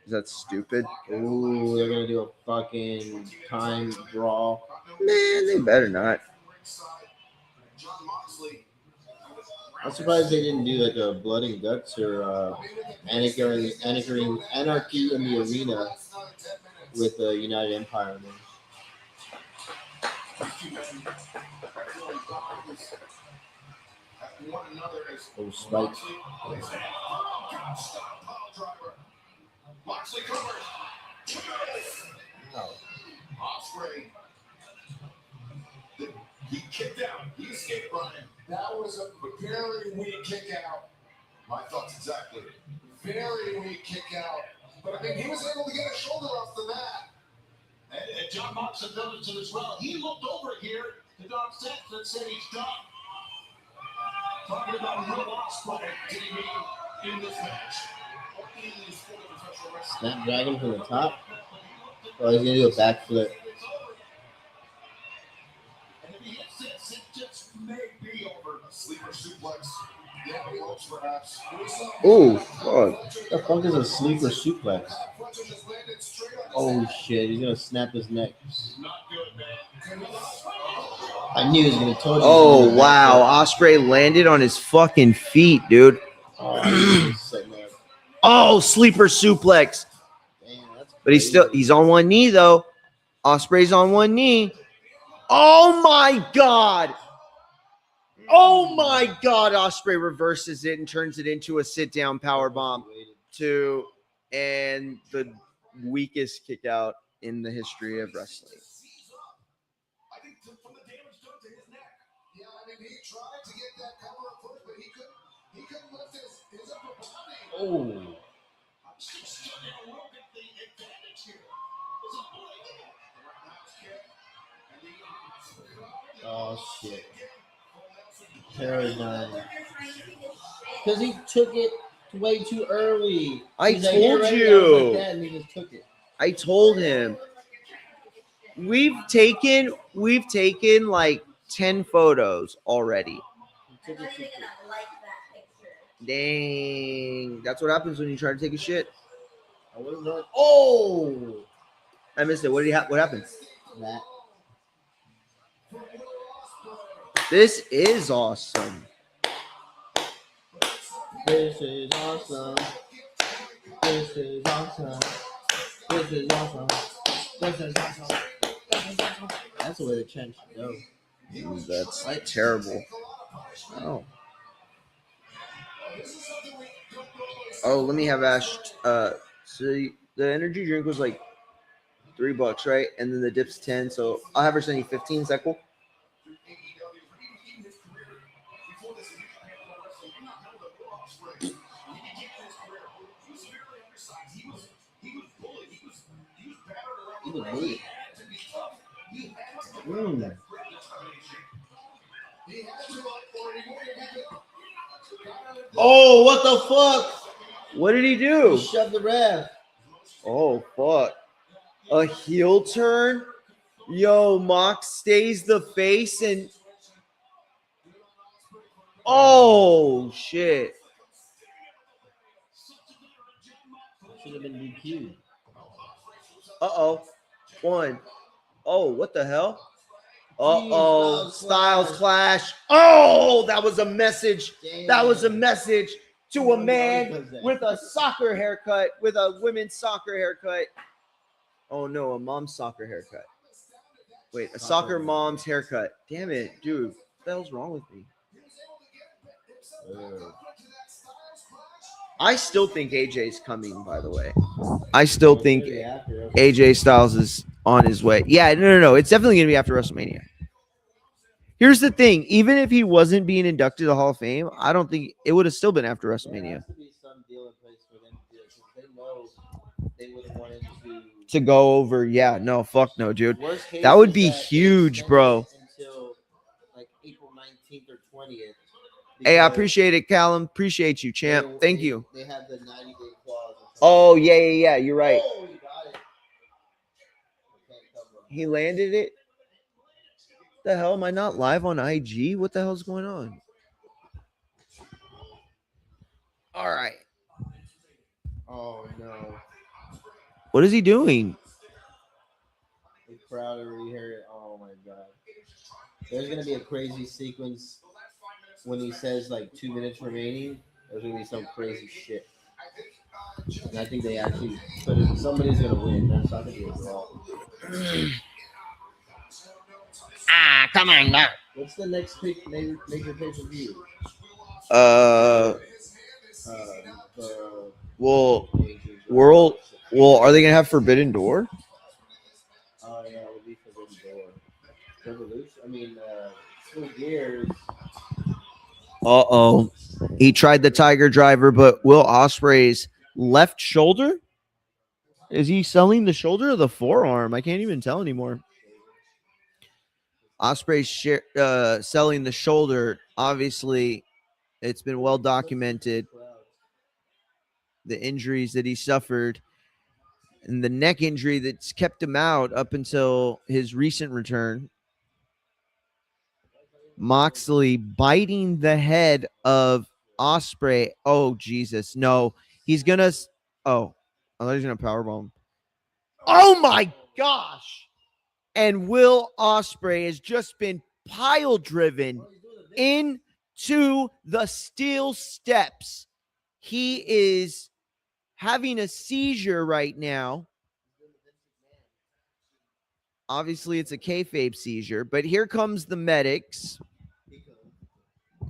Is that stupid? Ooh, they're gonna do a fucking time draw. Man, they better not. I'm surprised they didn't do like a blood and guts or anarchy in the arena with the United Empire. Man. Oh, spikes. He kicked out. He escaped running. That was a very weak kick out. My thoughts exactly. Very weak kick out. But I mean, he was able to get a shoulder off the mat. And John Moxley noticed it as well. He looked over here to Don Seth and said he's done. Talking about no loss, but did he mean in this match? Snapdragon from the top. Oh, he's gonna do a backflip. And if he hits this, it just may be over. A sleeper suplex. Yeah, he hopes perhaps. Oh, fuck. What the fuck is a sleeper suplex? Oh shit, he's gonna snap his neck. Not good, man. I knew he was gonna totally. Oh, wow. Osprey landed on his fucking feet, dude. Oh, I knew he was setting up. Oh, sleeper suplex. Damn, that's But he's on one knee, though. Osprey's on one knee. Oh, my God. Oh, my God. Osprey reverses it and turns it into a sit-down power bomb. And the weakest kick out in the history of wrestling. I think from the damage done to his neck. Yeah, I mean, he tried to get that cover of foot, but he couldn't lift his upper body. Oh. I'm still starting to look at the advantage here. There's a bullet. Roundhouse kick. And the Oh shit. Paradigm. Because he took it way too early. I He's like, told "You're ready." I was you. like that, and he just took it. I told him. We've taken like 10 photos already. He took it too quick. Dang. That's what happens when you try to take a shit. I wasn't done. Oh! I missed it. What happened? That. This is awesome. This is awesome. This is awesome. This is awesome. This is awesome. This is awesome. That's the way the chant should go. Ooh, that's terrible. Oh. Oh, let me have Ash. So the energy drink was like $3, right? And then the dip's 10. So I'll have her send you 15. Is that cool? He was bullied. Mm. Oh, what the fuck? What did he do? He shoved the ref. Oh, fuck. A heel turn? Yo, Mox stays the face and... Oh, shit. Should have been DQ. Uh-oh. One. Oh, what the hell? Uh-oh. Styles clash. Oh, that was a message. Damn. That was a message to a man with a soccer haircut, with a women's soccer haircut. Oh, no, a mom's soccer haircut. Wait, a soccer mom's haircut. Damn it, dude. What the hell's wrong with me? I still think AJ's coming, by the way. I still think AJ Styles is on his way. Yeah, no. It's definitely going to be after WrestleMania. Here's the thing. Even if he wasn't being inducted to the Hall of Fame, I don't think it would have still been after WrestleMania. There has to be some deal in place for them to do it, because they know they would have wanted to to go over. Yeah, no, fuck no, dude. Worst case That would is be that they huge, extend bro. it until like April 19th or 20th. Hey, I because appreciate it, Callum. Appreciate you, champ. Thank you. They have the 90-day clause. Or something. Oh, yeah. You're right. Oh, you got it. Okay, cover 'em. He landed it. The hell? Am I not live on IG? What the hell's going on? All right. Oh no, What is he doing? the crowd already heard it. Oh my god. There's gonna be a crazy sequence when he says like 2 minutes remaining. There's gonna be some crazy shit. And I think they actually, but somebody's gonna win. That's not gonna be a draw. Come on now. What's the next major pay-per-view? The Well, Majors, World. Well, are they gonna have Forbidden Door? Oh yeah, it would be Forbidden Door. Revolution. I mean, Full Gears. Uh-oh. He tried the Tiger Driver, but Will Ospreay's left shoulder? Is he selling the shoulder or the forearm? I can't even tell anymore. Ospreay's selling the shoulder. Obviously, it's been well documented. The injuries that he suffered and the neck injury that's kept him out up until his recent return. Moxley biting the head of Ospreay. Oh, Jesus. No. He's going to. Oh. I thought he was going to powerbomb. Oh, my gosh. And Will Ospreay has just been pile driven into the steel steps. He is having a seizure right now. Obviously, it's a kayfabe seizure, but here comes the medics.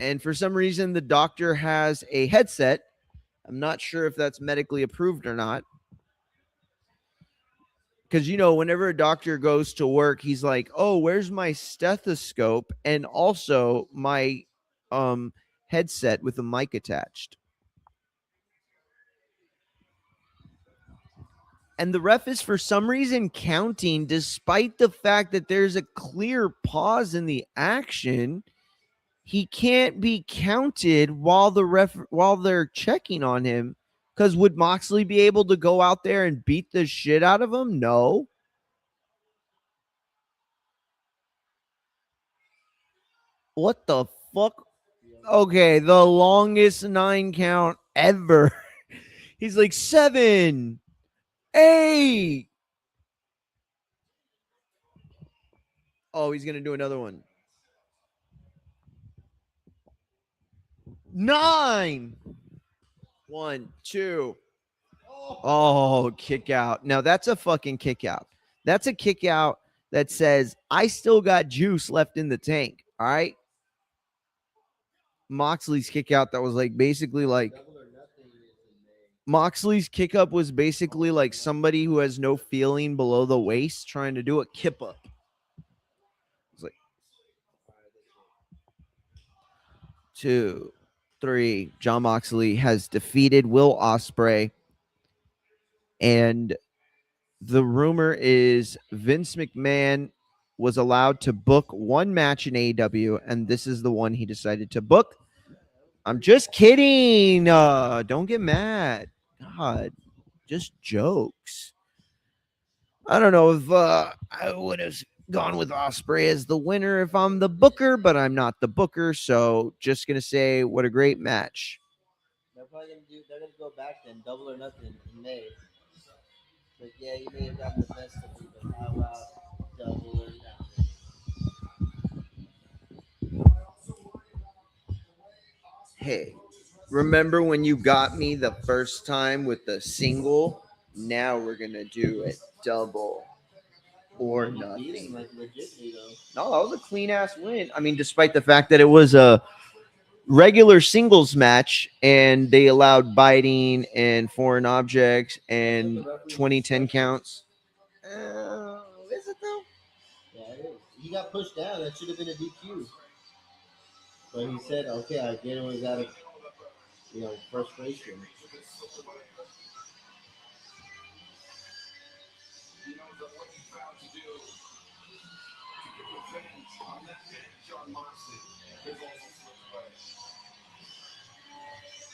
And for some reason, the doctor has a headset. I'm not sure if that's medically approved or not. Because, you know, whenever a doctor goes to work, he's like, oh, where's my stethoscope? And also my headset with a mic attached. And the ref is for some reason counting, despite the fact that there's a clear pause in the action. He can't be counted while they're checking on him. Because would Moxley be able to go out there and beat the shit out of him? No. What the fuck? Okay, the longest 9 count ever. He's like 7, 8. Oh, he's gonna do another one. 9. 1, 2. Oh, kick out. Now that's a fucking kick out. That's a kick out that says, I still got juice left in the tank. All right. Moxley's kick out that was like basically like Moxley's kick up was basically like somebody who has no feeling below the waist trying to do a kip up. It's like 2, 3. Jon Moxley has defeated Will Ospreay. And the rumor is Vince McMahon was allowed to book one match in AEW, and this is the one he decided to book. I'm just kidding. Don't get mad. God, just jokes. I don't know if I would have gone with Ospreay as the winner if I'm the booker, but I'm not the booker, so just gonna say what a great match. They're probably they're gonna go back then, Double or Nothing in May. But yeah, you may have gotten the best of me, but how about Double or Nothing? Hey, remember when you got me the first time with the single? Now we're gonna do it double or nothing. Like legitly though. No, that was a clean ass win. I mean, despite the fact that it was a regular singles match and they allowed biting and foreign objects and 20-10 counts. Is it though? Yeah, it is. He got pushed down. That should have been a DQ. But he said, okay, I get it was out of frustration.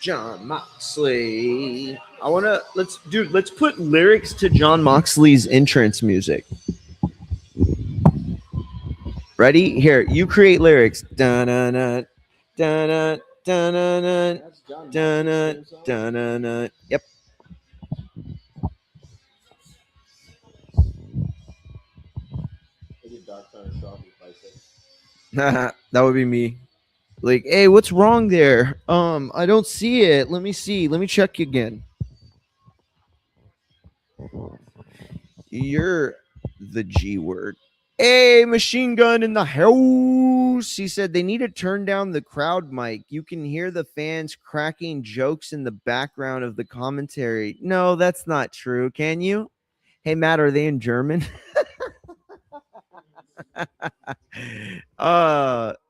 John Moxley. Let's put lyrics to John Moxley's entrance music. Ready? Here, you create lyrics. Dun-dun-dun, dun-dun, dun-dun-dun, That's John dun-dun, Moxley's theme song. dun-dun-dun. Yep. They did Dark Thunder Strong replace it. That would be me. Like, hey, what's wrong there? I don't see it. Let me see. Let me check again. You're the G word. Hey, Machine Gun in the house. He said they need to turn down the crowd mic. You can hear the fans cracking jokes in the background of the commentary. No, that's not true. Can you? Hey, Matt, are they in German?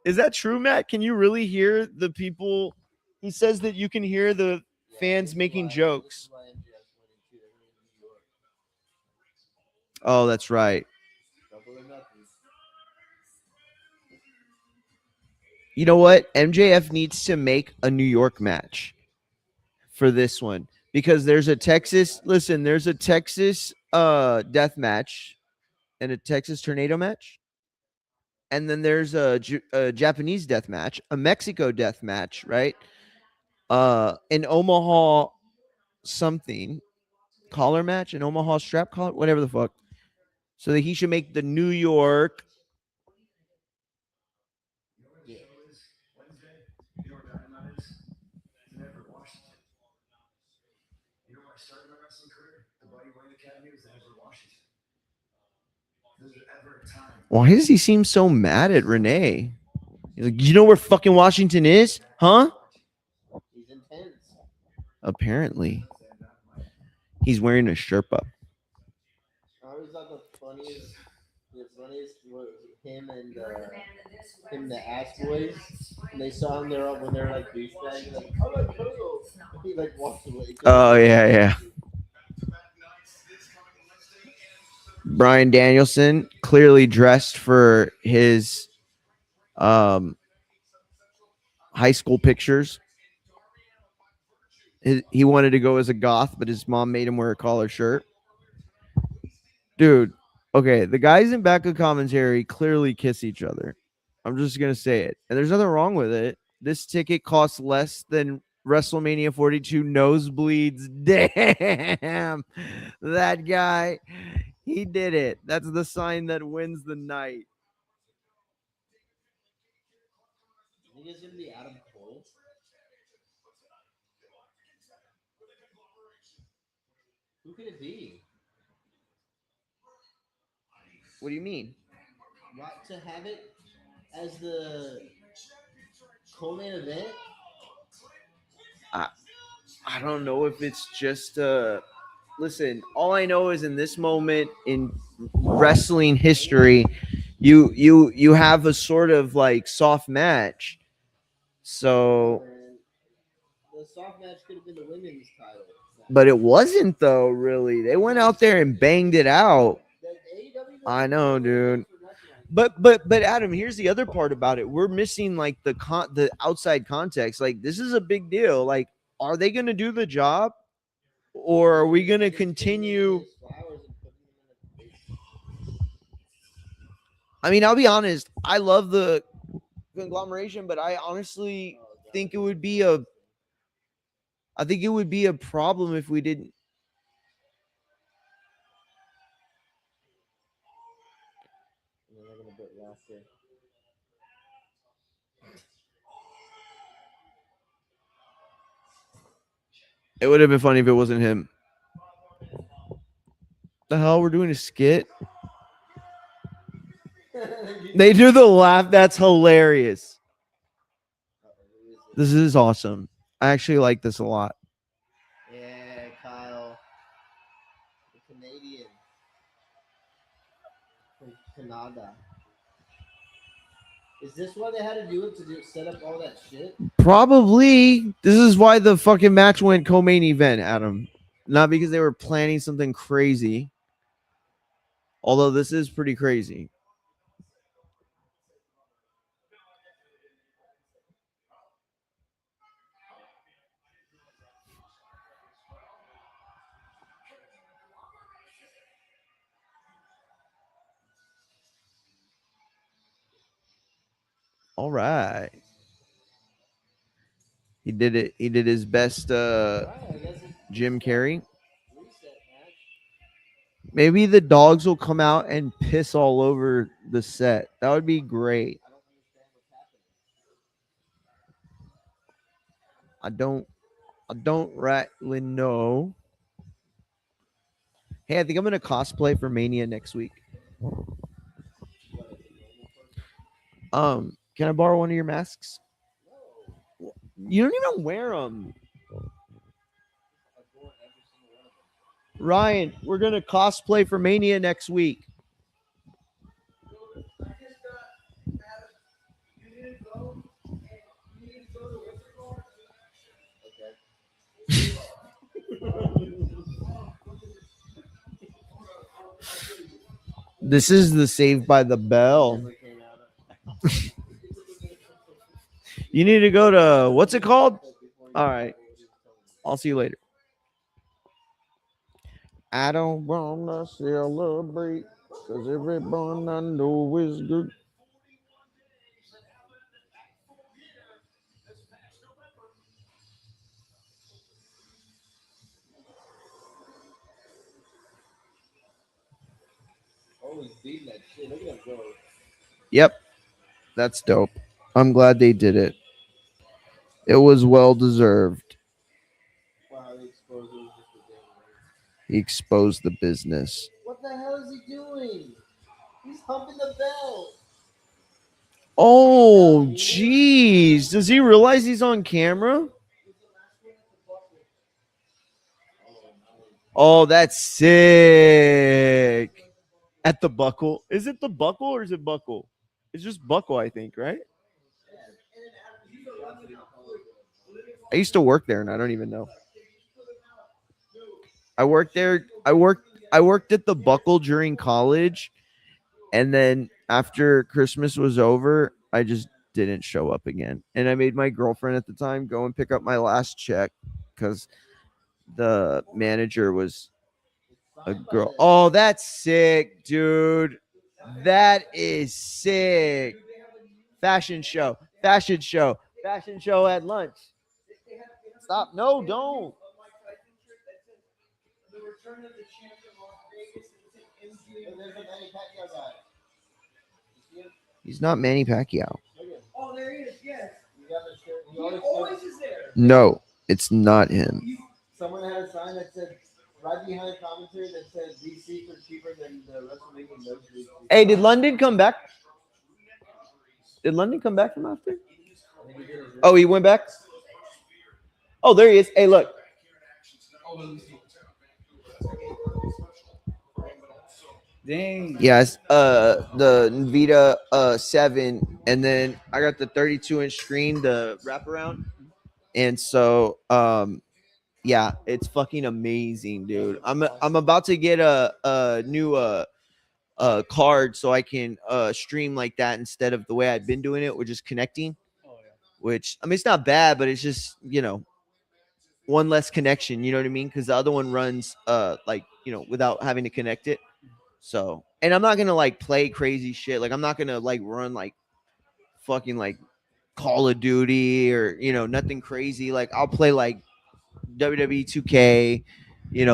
Is that true, Matt? Can you really hear the people? He says that you can hear the fans making jokes. Oh, that's right. You know what? MJF needs to make a New York match for this one because there's a Texas death match and a Texas tornado match. And then there's a Japanese death match, a Mexico death match, right? An Omaha something collar match, an Omaha strap collar, whatever the fuck. So that he should make the New York. Why does he seem so mad at Renee? He's like, you know where fucking Washington is? Huh? He's intense. Apparently. He's wearing a Sherpa. I always thought the funniest was him and the Ass Boys. And they saw him there when they're like douchebags. Like, oh, like, Kogo. He like walks away. Oh, yeah. Bryan Danielson clearly dressed for his high school pictures. He wanted to go as a goth, but his mom made him wear a collar shirt. Dude, okay, the guys in back of commentary clearly kiss each other. I'm just going to say it. And there's nothing wrong with it. This ticket costs less than WrestleMania 42 nosebleeds. Damn. That guy, he did it. That's the sign that wins the night. You think it's going to be Adam Cole? Who could it be? What do you mean? What, to have it as the co-main event? I don't know if it's just listen, all I know is in this moment in wrestling history, you have a sort of like soft match. So the soft match could have been the women's title. But it wasn't though, really. They went out there and banged it out. I know, dude. But Adam, here's the other part about it. We're missing like the outside context. Like this is a big deal. Like, are they going to do the job, or are we going to continue? I mean, I'll be honest. I love the conglomeration, but I honestly think it would be a. I think it would be a problem if we didn't. It would have been funny if it wasn't him. The hell, we're doing a skit. They do the laugh. That's hilarious. This is awesome. I actually like this a lot. Yeah, Kyle. The Canadian. From Canada. Is this why they had to do it to set up all that shit? Probably. This is why the fucking match went co-main event, Adam. Not because they were planning something crazy. Although this is pretty crazy. All right. He did it. He did his best Jim Carrey. Maybe the dogs will come out and piss all over the set. That would be great. I don't rightly know. Hey, I think I'm gonna cosplay for Mania next week. Can I borrow one of your masks? You don't even wear them. Ryan, we're gonna cosplay for Mania next week. This is the Saved by the Bell. You need to go to what's it called? All right. I'll see you later. I don't wanna celebrate because everyone I know is good. Oh, he's beating that shit. Look at him go. Yep. That's dope. I'm glad they did it. It was well deserved. Wow, they exposed him just for damn right. He exposed the business. What the hell is he doing? He's humping the bell. Oh, jeez. Does he realize he's on camera? Oh, that's sick. At the Buckle. Is it the Buckle or is it Buckle? It's just Buckle, I think, right? I used to work there and I don't even know. I worked there. I worked at the Buckle during college, and then after Christmas was over, I just didn't show up again. And I made my girlfriend at the time go and pick up my last check because the manager was a girl. Oh, that's sick, dude. That is sick. Fashion show. Fashion show. Fashion show at lunch. Stop. No, don't. He's not Manny Pacquiao. Oh, there he is. Yes. He He always is there. No, it's not him. Someone had a sign that said right behind commentary that said these seats are cheaper than the WrestleMania nosebleed. Hey, did London come back? Did London come back from after? Oh, he went back? Oh, there he is. Hey, look. Dang. Yes, the Vita 7, and then I got the 32-inch screen, the wraparound. And so yeah, it's fucking amazing, dude. I'm about to get a new card so I can stream like that instead of the way I've been doing it, which is connecting. Oh, yeah. Which, I mean, it's not bad, but it's just, one less connection, you know what I mean? Because the other one runs like, without having to connect it. So, and I'm not gonna like play crazy shit. Like, I'm not gonna like run like fucking like Call of Duty or nothing crazy. Like, I'll play like WWE 2K,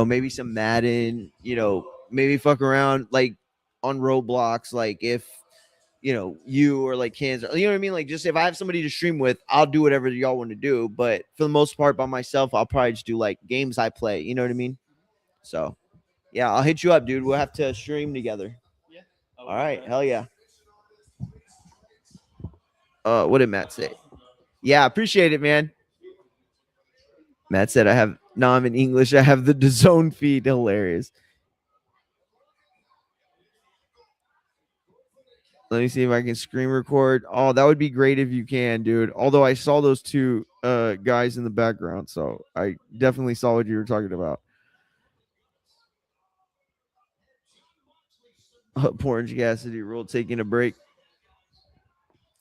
maybe some Madden, maybe fuck around like on Roblox. Like, if you or like Kansas, you know what I mean? Like, just if I have somebody to stream with, I'll do whatever y'all want to do. But for the most part, by myself, I'll probably just do like games I play. You know what I mean? So, yeah, I'll hit you up, dude. We'll have to stream together. Yeah. All right, hell yeah. What did Matt say? Yeah, appreciate it, man. Matt said I'm in English. I have the DAZN feed. Hilarious. Let me see if I can screen record. Oh, that would be great if you can, dude. Although I saw those two guys in the background, so I definitely saw what you were talking about. Orange Cassidy rule taking a break.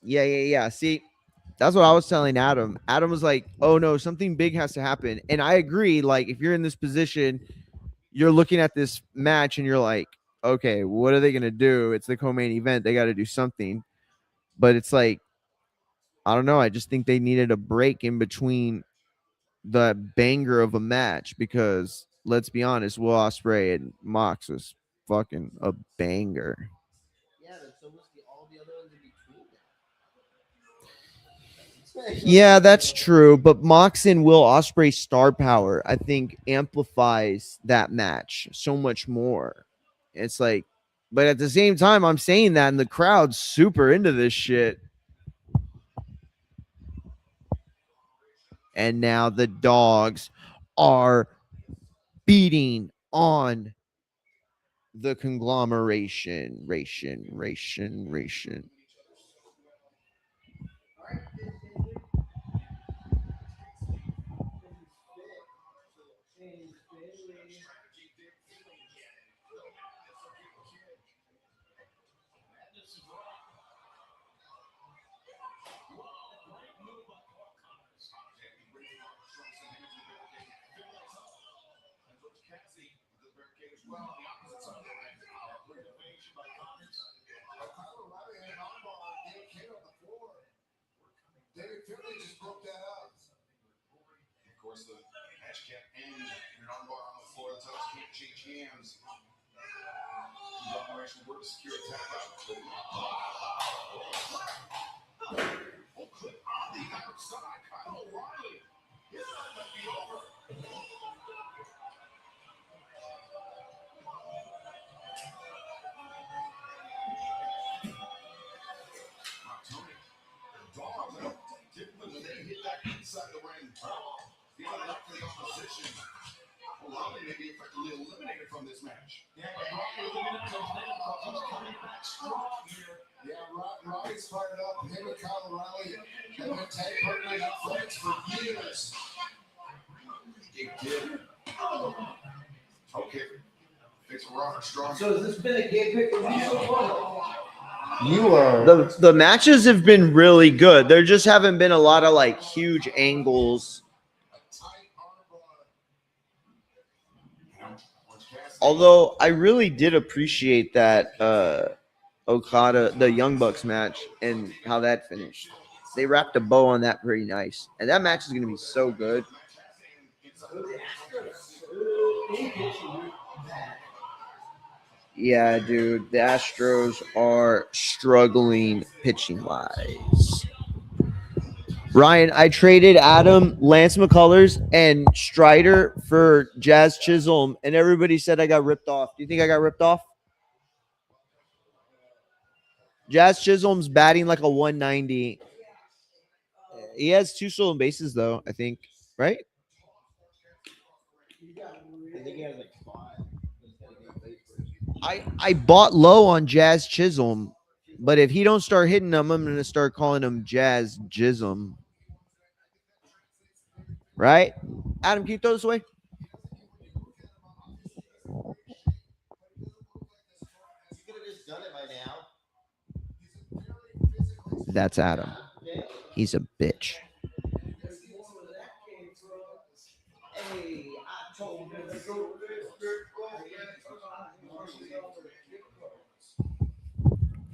Yeah. See, that's what I was telling Adam. Adam was like, "Oh no, something big has to happen," and I agree. Like, if you're in this position, you're looking at this match and you're like, "Okay, what are they gonna do? It's the co-main event. They got to do something." But it's like, I don't know. I just think they needed a break in between the banger of a match because let's be honest, Will Ospreay and Mox was fucking a banger. Yeah, but so was all the other ones in between Yeah, that's true. But Mox and Will Ospreay's star power, I think, amplifies that match so much more. It's like, but at the same time, I'm saying that, and the crowd's super into this shit. And now the dogs are beating on the conglomeration, ration. David Finlay just broke that up. Of course, the match can't end in an armbar on the floor. The titles can't change hands. Conglomeration work to secure a tap out. Oh, clip on the outside. Kyle O'Reilly. His night might be over. Tony. Dogs are different when they hit that inside the ring. Feeling up for the opposition. O'Reilly may be effectively eliminated from this match. Yeah, O'Reilly eliminated from this match. He's coming back strong here. Yeah, Roddy's fired up. Him and Kyle O'Reilly have been tag partners and friends for years. He did. Okay. Thanks for Robert Strong. So has this been a gay pick for me so far? You are The matches have been really good. There just haven't been a lot of like huge angles. Although I really did appreciate that Okada, the Young Bucks match, and how that finished. They wrapped a bow on that pretty nice. And that match is going to be so good. Yeah, dude. The Astros are struggling pitching wise. Ryan, I traded Adam, Lance McCullers, and Strider for Jazz Chisholm, and everybody said I got ripped off. Do you think I got ripped off? Jazz Chisholm's batting like a 190. He has 2 stolen bases, though, I think. Right? I bought low on Jazz Chisholm, but if he don't start hitting them, I'm going to start calling him Jazz Jism. Right? Adam, can you throw this away? That's Adam. He's a bitch.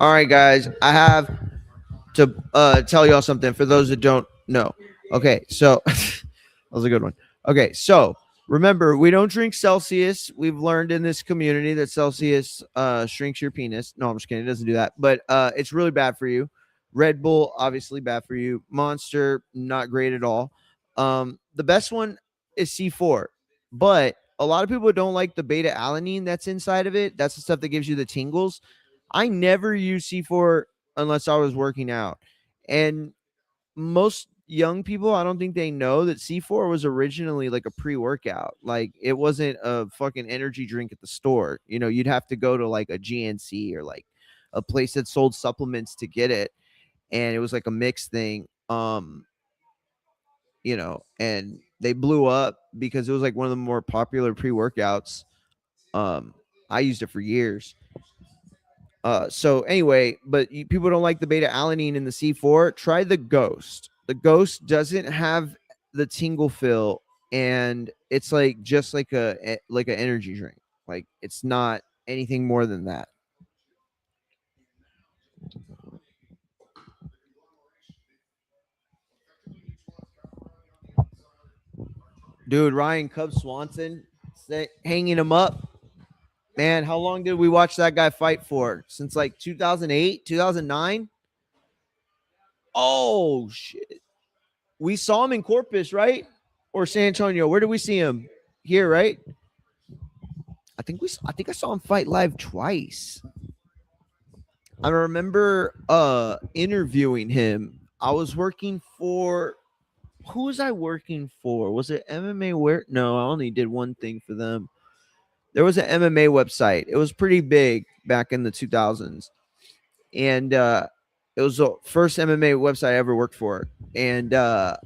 All right, guys. I have to tell y'all something for those that don't know. Okay, so that was a good one. Okay, so remember, we don't drink Celsius. We've learned in this community that Celsius shrinks your penis. No, I'm just kidding. It doesn't do that, but it's really bad for you. Red Bull, obviously bad for you. Monster, not great at all. The best one is C4, but a lot of people don't like the beta alanine that's inside of it. That's the stuff that gives you the tingles. I never use C4 unless I was working out. And most young people, I don't think they know that C4 was originally like a pre-workout. Like it wasn't a fucking energy drink at the store. You know, you'd have to go to like a GNC or like a place that sold supplements to get it. And it was like a mixed thing. You know, and they blew up because it was like one of the more popular pre-workouts. I used it for years. So anyway, but people don't like the beta alanine in the C4. Try the Ghost. The Ghost doesn't have the tingle feel, and it's like just like an energy drink. Like it's not anything more than that. Dude, Ryan Cub Swanson hanging him up. Man, how long did we watch that guy fight for? Since like 2008, 2009? Oh, shit. We saw him in Corpus, right? Or San Antonio. Where did we see him? Here, right? I think I saw him fight live twice. I remember interviewing him. I was working for who was I working for? Was it MMA where? No, I only did one thing for them. There was an MMA website. It was pretty big back in the 2000s. And it was the first MMA website I ever worked for. And I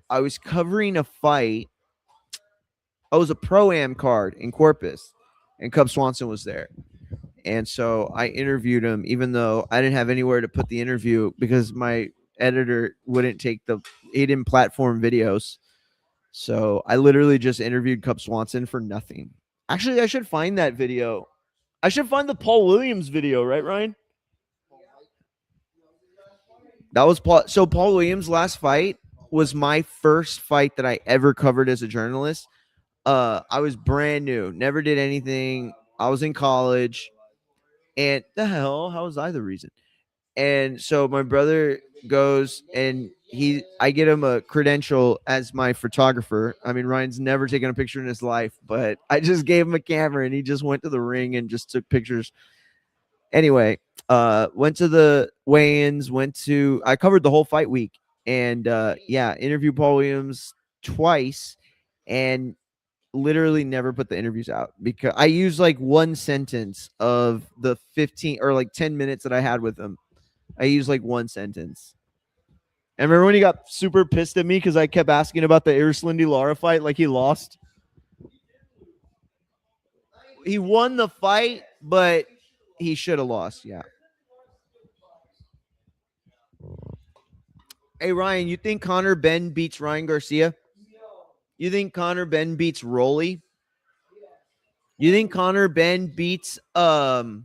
was covering a fight. I was a pro-am card in Corpus, and Cub Swanson was there. And so I interviewed him, even though I didn't have anywhere to put the interview because my editor wouldn't take he didn't platform videos. So I literally just interviewed Cub Swanson for nothing. Actually, I should find that video. I should find the Paul Williams video, right, Ryan? That was Paul. So Paul Williams' last fight was my first fight that I ever covered as a journalist. I was brand new, never did anything. I was in college. And the hell, how was I the reason? And so my brother goes and I get him a credential as my photographer. I mean, Ryan's never taken a picture in his life, but I just gave him a camera and he just went to the ring and just took pictures. Anyway, went to the weigh-ins, I covered the whole fight week and interviewed Paul Williams twice and literally never put the interviews out because I used like one sentence of the 15 or like 10 minutes that I had with him. I used like one sentence. And remember when he got super pissed at me because I kept asking about the Lindy Lara fight like he lost? He won the fight, but he should have lost. Yeah. Hey, Ryan, you think Conor Benn beats Ryan Garcia? You think Conor Benn beats Rolly? You think Conor Benn beats fuck?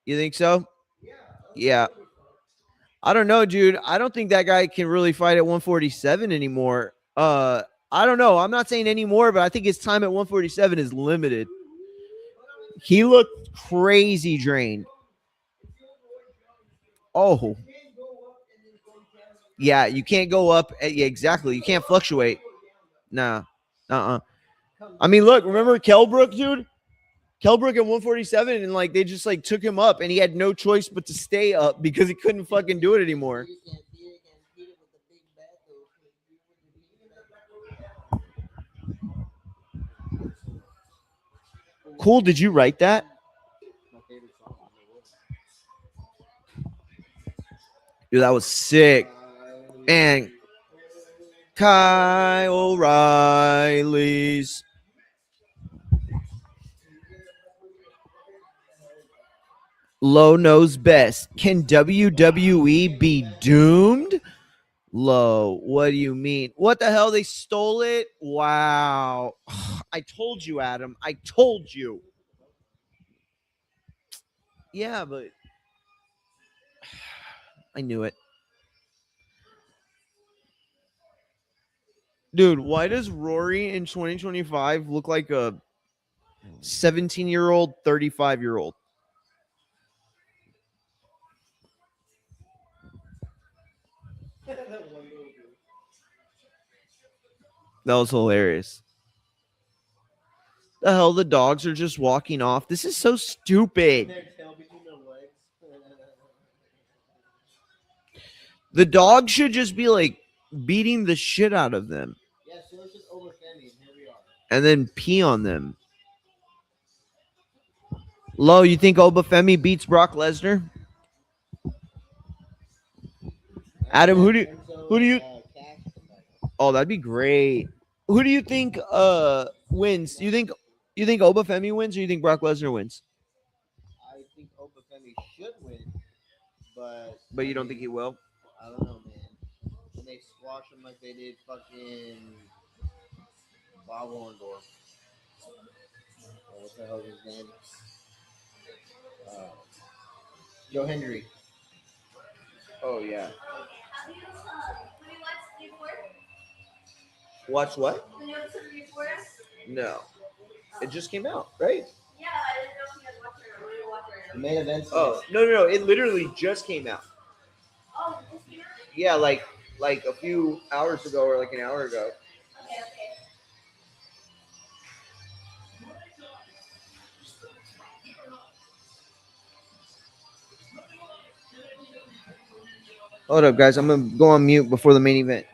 You think so? Yeah. I don't know, dude. I don't think that guy can really fight at 147 anymore. I don't know. I'm not saying anymore, but I think his time at 147 is limited. He looked crazy drained. Oh. Yeah, you can't go up. Yeah, exactly. You can't fluctuate. Nah. I mean, look, remember Kelbrook, dude? Kelbrook at 147, and like they just like took him up, and he had no choice but to stay up because he couldn't fucking do it anymore. Cool. Did you write that? Dude, that was sick. And Kyle O'Reilly's. Low knows best. Can WWE be doomed? Low, what do you mean? What the hell? They stole it? Wow. I told you, Adam. I told you. Yeah, but I knew it. Dude, why does Rory in 2025 look like a 17-year-old, 35-year-old? That was hilarious. The hell, the dogs are just walking off. This is so stupid. The dog should just be like beating the shit out of them. Yeah, so it's just Obafemi, and here we are. And then pee on them. Lo, you think Obafemi beats Brock Lesnar? Adam, who do you Oh, that'd be great. Who do you think wins? You think Obafemi wins or you think Brock Lesnar wins? I think Obafemi should win, but you don't think he will? I don't know, man. When they squash him like they did fucking Bob Orndorff. What the hell is his name? Joe Hendry. Oh yeah. Watch what? No. It just came out, right? The main event. Oh no. It literally just came out. Yeah, like a few hours ago or like an hour ago. Hold up, guys. I'm gonna go on mute before the main event.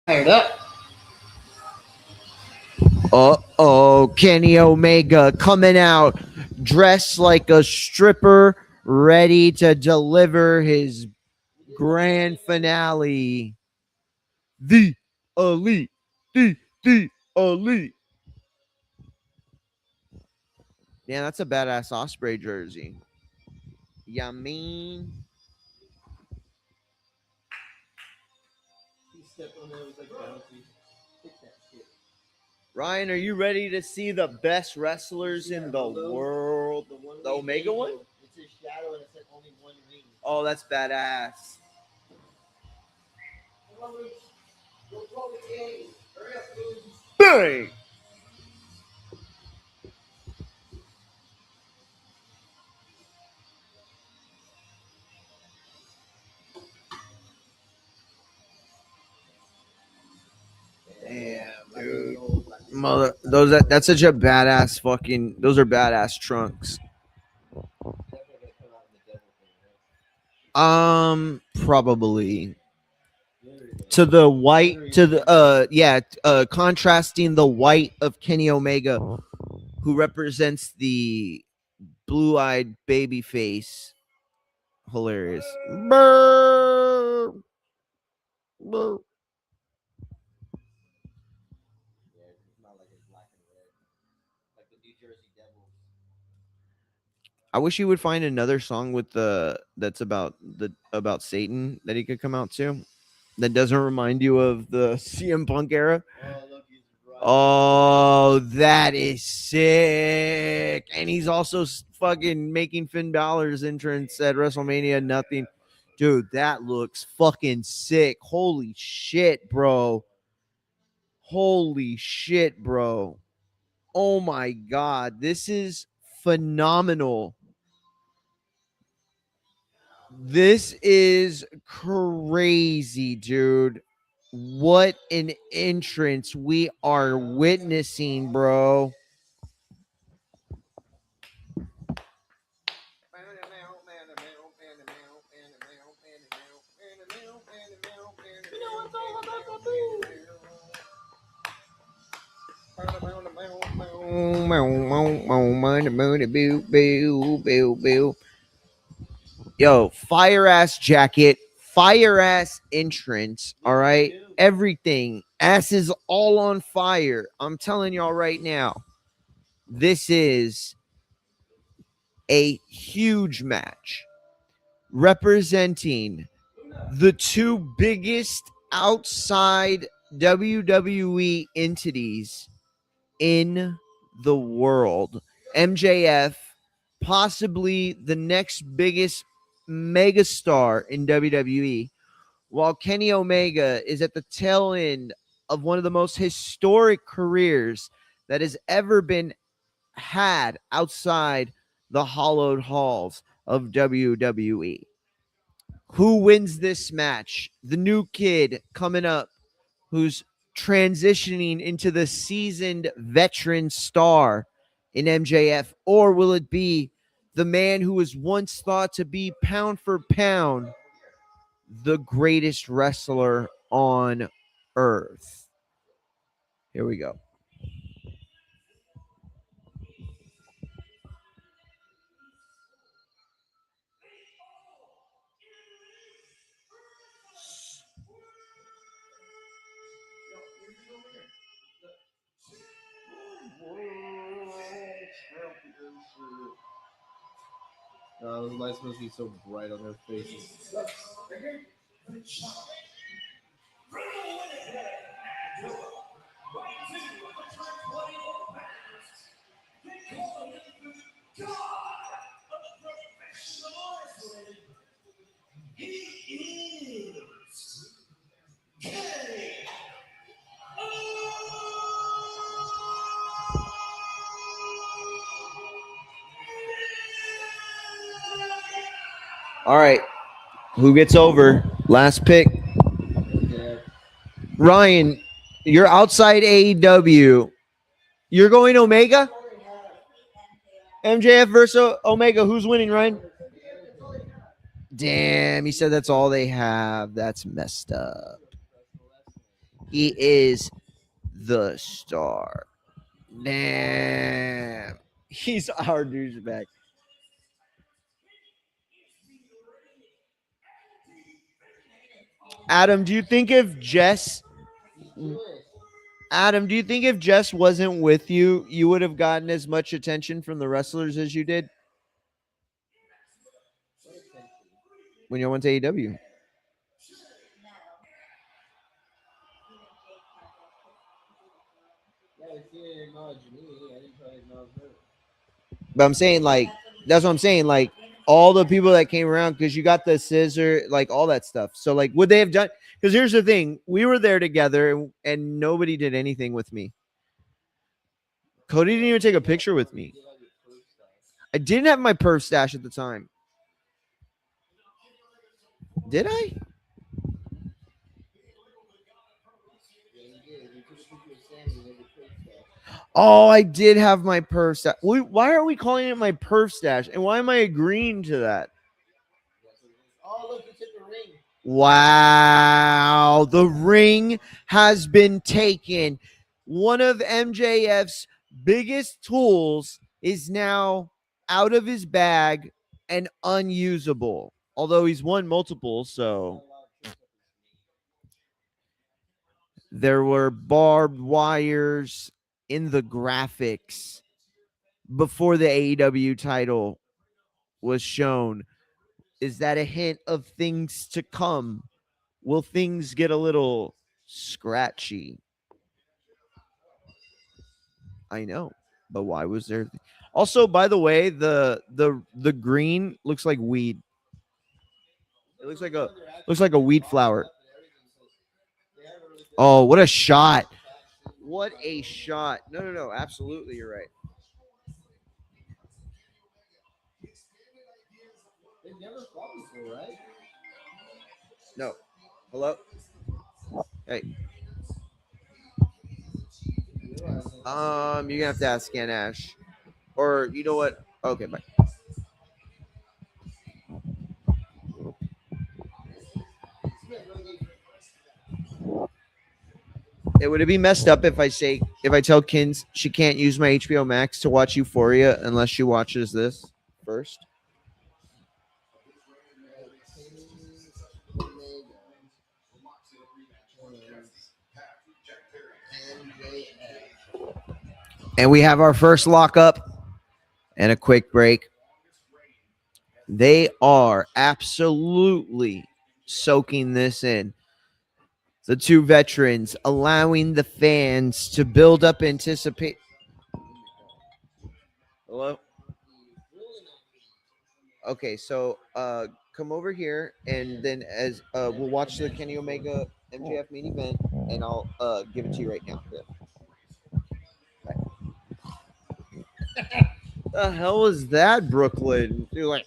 Fired up. Kenny Omega coming out dressed like a stripper, ready to deliver his grand finale. The Elite. The Elite. Yeah, that's a badass Osprey jersey. Yeah, mean. He stepped on there, it was like bouncy. Fix that shit. Ryan, are you ready to see the best wrestlers in the world? The Omega one? It's his shadow and it said only one ring. Oh, that's badass. Bang! Damn, dude. Mother, that's such a badass fucking. Those are badass trunks. Probably to the white to the contrasting the white of Kenny Omega, who represents the blue-eyed baby face. Hilarious. Brr. Brr. I wish he would find another song with that's about Satan that he could come out to that doesn't remind you of the CM Punk era. Oh, that is sick. And he's also fucking making Finn Balor's entrance at WrestleMania nothing. Dude, that looks fucking sick. Holy shit, bro. Holy shit, bro. Oh my God. This is phenomenal. This is crazy, dude. What an entrance we are witnessing, bro. Yo, fire ass jacket, fire ass entrance. All right, everything. Ass is all on fire. I'm telling y'all right now, this is a huge match representing the two biggest outside WWE entities in the world. MJF, possibly the next biggest megastar in WWE, while Kenny Omega is at the tail end of one of the most historic careers that has ever been had outside the hollowed halls of WWE. Who wins this match? The new kid coming up who's transitioning into the seasoned veteran star in MJF? Or will it be the man who was once thought to be pound for pound the greatest wrestler on earth? Here we go. Those lights must be so bright on their faces. All right. Who gets over? Last pick. Yeah. Ryan, you're outside AEW. You're going Omega? MJF versus Omega. Who's winning, Ryan? Damn, he said that's all they have. That's messed up. He is the star. Damn. He's our douchebag. Adam, do you think if Jess wasn't with you, you would have gotten as much attention from the wrestlers as you did when you went to AEW? acknowledge me. I didn't try to acknowledge her. But I'm saying, like, that's what I'm saying. Like, all the people that came around, because you got the scissor, like, all that stuff. So, like, would they have done? Because here's the thing: we were there together, and nobody did anything with me. Cody didn't even take a picture with me. I didn't have my perf stash at the time. Did I? Oh, I did have my perf stash. Why are we calling it my perf stash? And why am I agreeing to that? Oh, look, you took the ring. Wow. The ring has been taken. One of MJF's biggest tools is now out of his bag and unusable. Although he's won multiple, so there were barbed wires in the graphics before the AEW title was shown. Is that a hint of things to come? Will things get a little scratchy? I know, but why was there? Also, by the way, the green looks like weed. It looks like a weed flower. Oh, what a shot! What a shot! No, absolutely, you're right. They've never fought before, right? No, hello. Hey, you're gonna have to ask Scan Ash, or you know what? Okay, bye. Would it be messed up if I tell Kins she can't use my HBO Max to watch Euphoria unless she watches this first? And we have our first lockup and a quick break. They are absolutely soaking this in. The two veterans allowing the fans to build up anticipation. Hello? Okay, so come over here, and then as we'll watch the Kenny Omega MJF main event, and I'll give it to you right now. Here. Right. The hell is that, Brooklyn? You're like,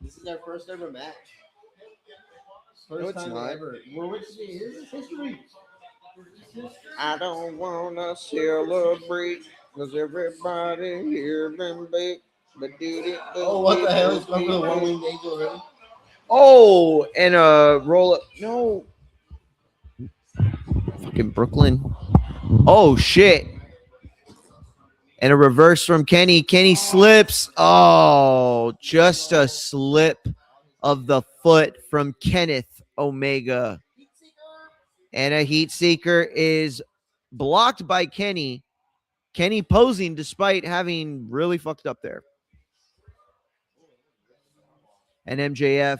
This is our first ever match. First no, it's time not. ever. Well, which is this history? I don't wanna celebrate because everybody here been big. But Oh, what the hell is going for the one winged angel already? Oh, and roll up. No, fucking Brooklyn. Oh shit. And a reverse from Kenny. Kenny slips. Oh, just a slip of the foot from Kenneth Omega. And a heat seeker is blocked by Kenny. Kenny posing despite having really fucked up there. And MJF.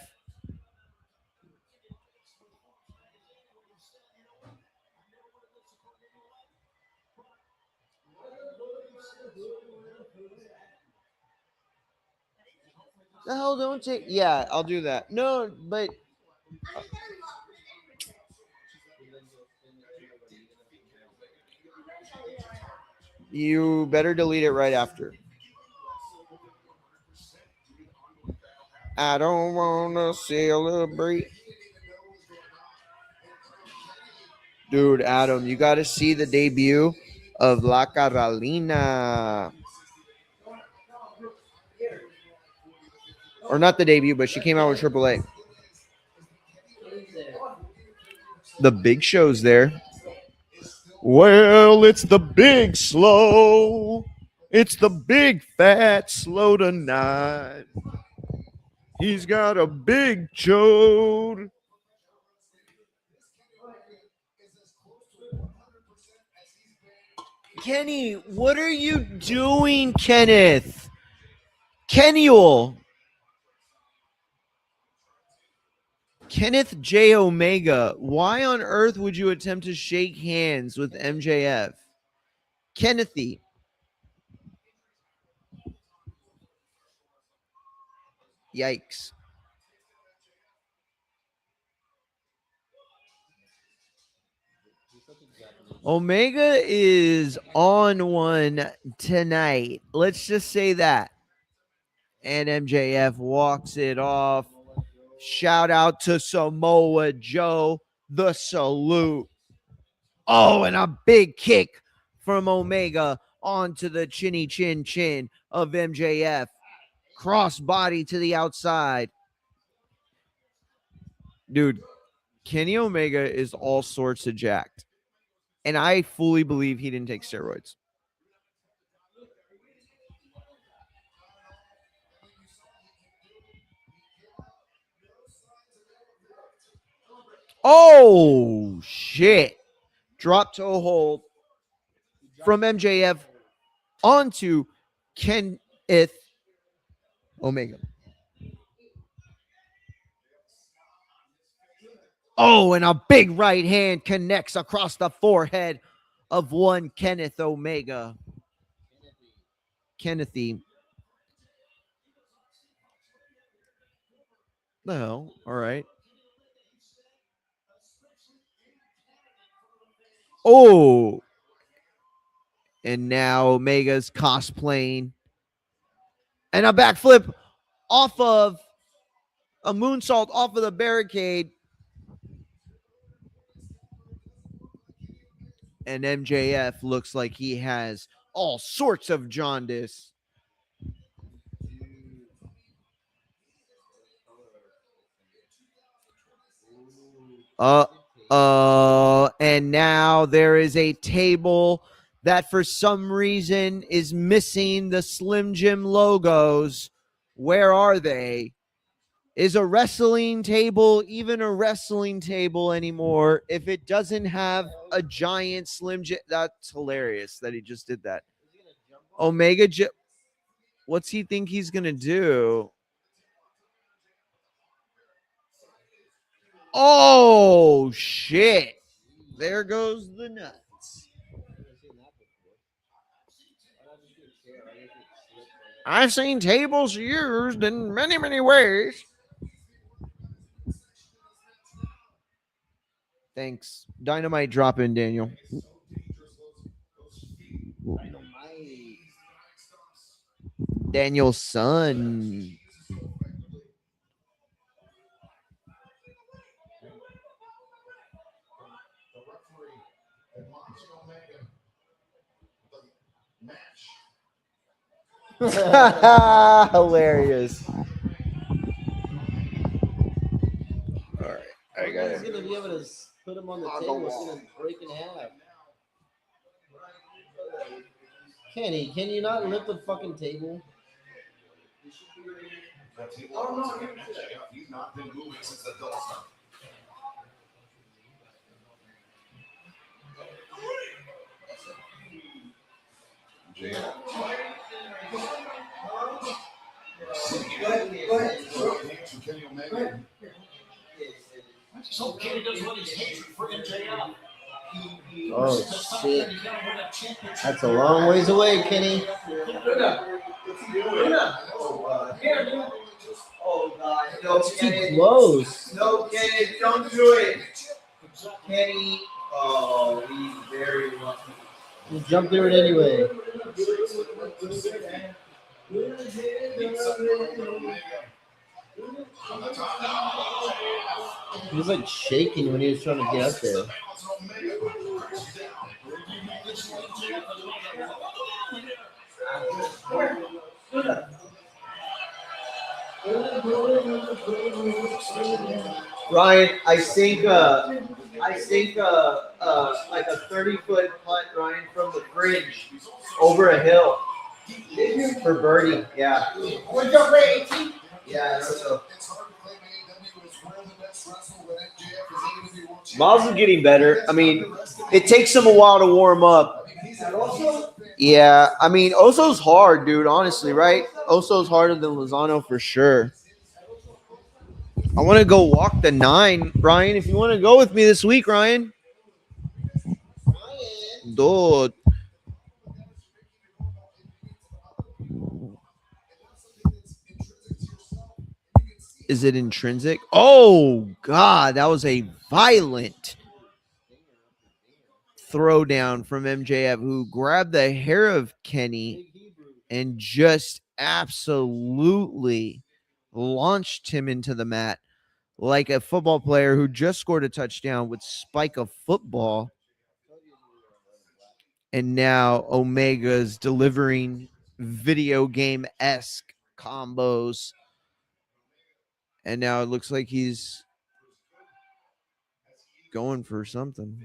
The hell, don't take. Yeah, I'll do that. No, but you better delete it right after. I don't wanna celebrate. Dude, Adam, you gotta see the debut of La Carolina. Or not the debut, but she came out with AAA. The Big Show's there. Well, it's the Big Slow. It's the big fat slow tonight. He's got a big chode. Kenny, what are you doing, Kenneth? Kennyul. Kenneth J. Omega. Why on earth would you attempt to shake hands with MJF? Kennethy. Yikes. Omega is on one tonight. Let's just say that. And MJF walks it off. Shout out to Samoa Joe. The salute. Oh, and a big kick from Omega onto the chinny chin chin of MJF. Cross body to the outside. Dude, Kenny Omega is all sorts of jacked. And I fully believe he didn't take steroids. Oh, shit. Drop toe hold from MJF onto Kenneth Omega. Oh, and a big right hand connects across the forehead of one Kenneth Omega. Kennethy. The hell? All right. Oh. And now Omega's cosplaying. And a backflip off of a moonsault off of the barricade. And MJF looks like he has all sorts of jaundice. And now there is a table that for some reason is missing the Slim Jim logos. Where are they? Is a wrestling table even a wrestling table anymore if it doesn't have a giant Slim Jim? That's hilarious that he just did that. Omega, what's he think he's going to do? Oh, shit. There goes the nuts. I've seen tables used in many, many ways. Thanks. Dynamite drop in, Daniel. Daniel's son. Hilarious. All right. I got He's gonna be able to put him on the table. It's gonna break in half. Kenny, can you not lift the fucking table? He's not been moving since the double stop. Oh shit! That's a long ways away, Kenny. Oh God! No, That's too close. No, Kenny, don't do it. Kenny, oh, he's very lucky. You jumped through it anyway. He was like shaking when he was trying to get up there. Ryan, I think like a 30-foot putt, Ryan, from the bridge over a hill for birdie. Yeah. What's your rating? Yeah, so. Miles is getting better. I mean, it takes him a while to warm up. Yeah, I mean, Oso's hard, dude, honestly, right? Oso's harder than Lozano for sure. I want to go walk the 9, Ryan. If you want to go with me this week, Ryan. Dude. Is it intrinsic? Oh, God. That was a violent throwdown from MJF, who grabbed the hair of Kenny and just absolutely launched him into the mat like a football player who just scored a touchdown would spike a football. And now Omega's delivering video game-esque combos. And now it looks like he's going for something.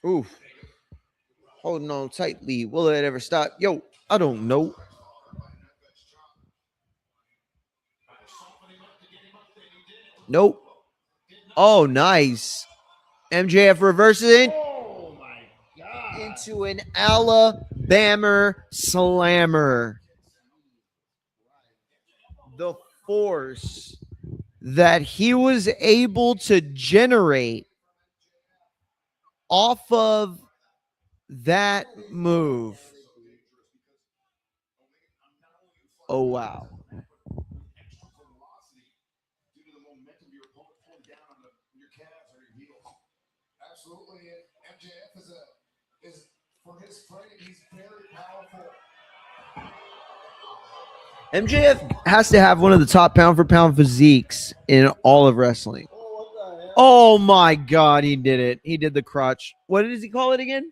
Oof. Holding on tightly. Will it ever stop? Yo, I don't know. Nope. Oh, nice. MJF reverses it into an Alabama slammer. The force that he was able to generate off of that move. Oh, wow. Absolutely. MJF is for his fighting, he's very powerful. MJF has to have one of the top pound for pound physiques in all of wrestling. Oh my God, he did it. He did the crotch. What does he call it again?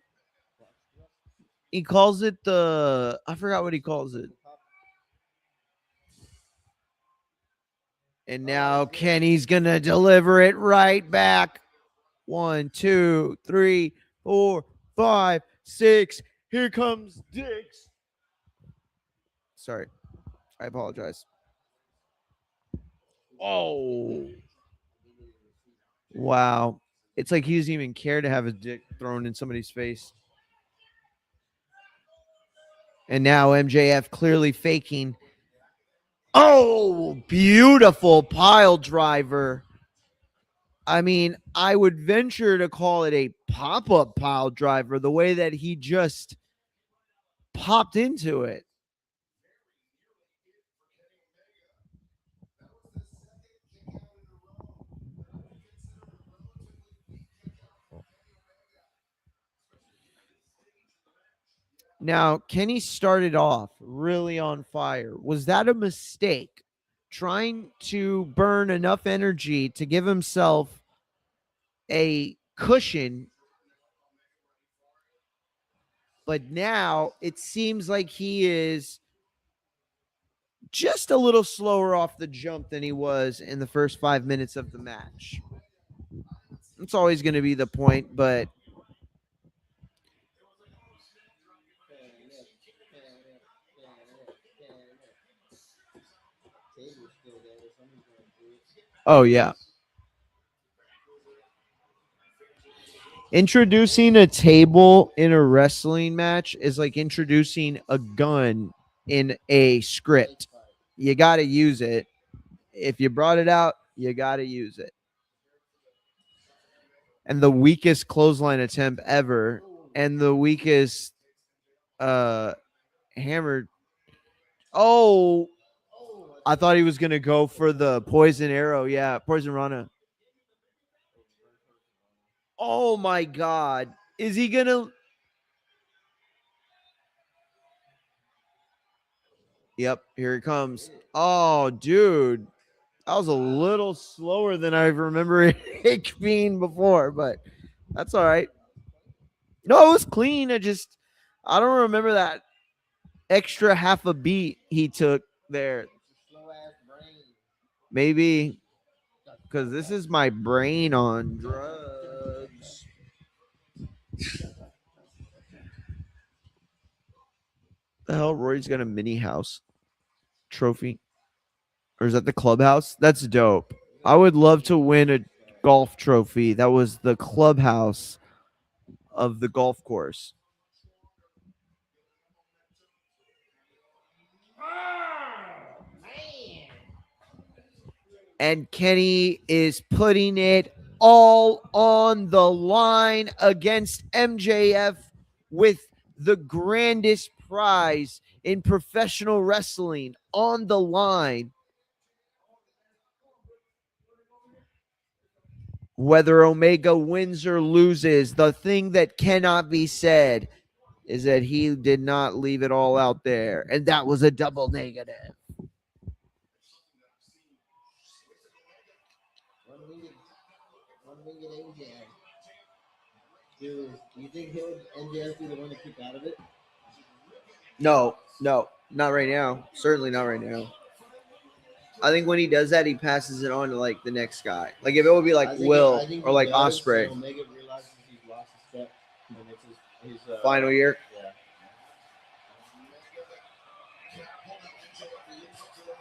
He calls it I forgot what he calls it. And now Kenny's going to deliver it right back. 1, 2, 3, 4, 5, 6. Here comes Dix. Sorry. I apologize. Oh. Wow. It's like he doesn't even care to have his dick thrown in somebody's face. And now MJF clearly faking. Oh, beautiful pile driver. I mean, I would venture to call it a pop-up pile driver, the way that he just popped into it. Now, Kenny started off really on fire. Was that a mistake? Trying to burn enough energy to give himself a cushion. But now it seems like he is just a little slower off the jump than he was in the first 5 minutes of the match. It's always going to be the point, but oh yeah. Introducing a table in a wrestling match is like introducing a gun in a script. You got to use it. If you brought it out, you got to use it. And the weakest clothesline attempt ever, and the weakest hammered. Oh, I thought he was going to go for the poison arrow. Yeah, poison rana. Oh my God. Is he going to? Yep, here it comes. Oh, dude. That was a little slower than I remember it being before, but that's all right. No, it was clean. I don't remember that extra half a beat he took there. Maybe because this is my brain on drugs. The hell, Roy's got a mini house. trophy? Or is that the clubhouse? That's dope. I would love to win a golf trophy that was the clubhouse of the golf course. And Kenny is putting it all on the line against MJF with the grandest prize in professional wrestling on the line. Whether Omega wins or loses, the thing that cannot be said is that he did not leave it all out there, and that was a double negative. One-winged MJF. Do you think MJF be the one to kick out of it? No, not right now. Certainly not right now. I think when he does that, he passes it on to like the next guy. Like if it would be like Will or like Osprey. Omega realizes he's lost his step, and it's his Final year.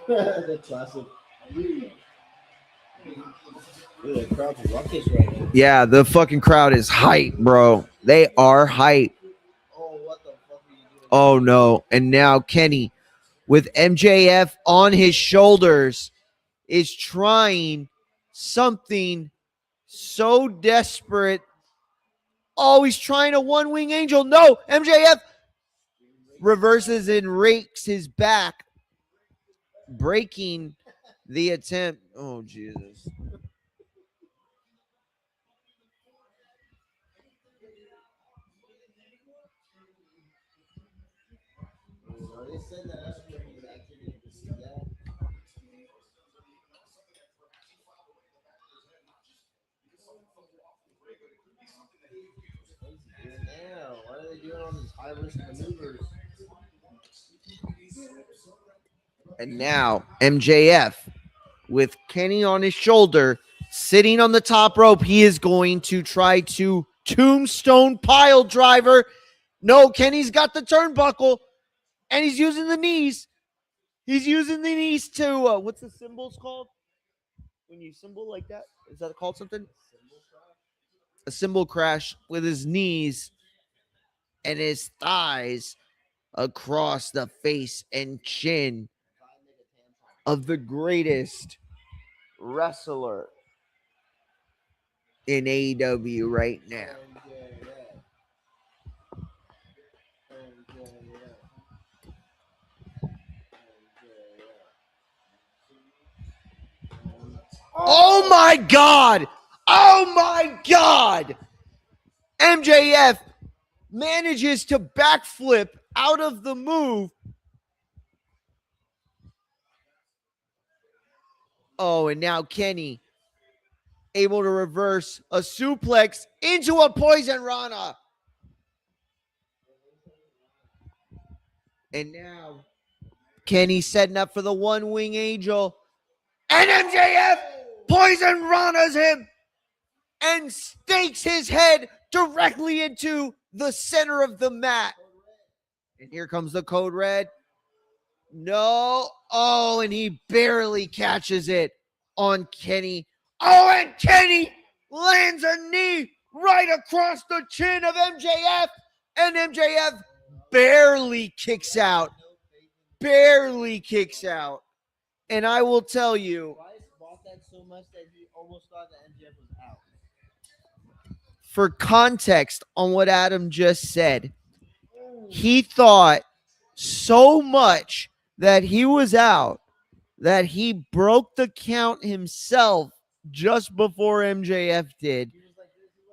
Yeah. The classic. Ooh, the crowd's ruckus right now. Yeah, the fucking crowd is hype, bro. They are hype. Oh, what the fuck are you doing? Oh no. And now Kenny, with MJF on his shoulders, is trying something so desperate. Oh, he's trying a one-wing angel. No, MJF reverses and rakes his back, breaking the attempt. Oh, Jesus. They said that Osprey was actually going to see that. Now, what are they doing on these high-risk maneuvers? And now MJF with Kenny on his shoulder, sitting on the top rope. He is going to try to tombstone pile driver. No, Kenny's got the turnbuckle and he's using the knees. He's using the knees to, what's the symbols called? When you symbol like that? Is that called something? A symbol crash with his knees and his thighs across the face and chin of the greatest wrestler in AEW right now. Oh my God! Oh my God! MJF manages to backflip out of the move. Oh, and now Kenny able to reverse a suplex into a poison rana. And now Kenny setting up for the one-wing angel. And MJF poison ranas him and stakes his head directly into the center of the mat. And here comes the code red. No. Oh, and he barely catches it on Kenny. Oh, and Kenny lands a knee right across the chin of MJF. And MJF barely kicks out. Barely kicks out. And I will tell you, Bryce bought that so much that he almost thought that MJF was out. for context on what Adam just said, he thought so much that he was out that he broke the count himself just before MJF did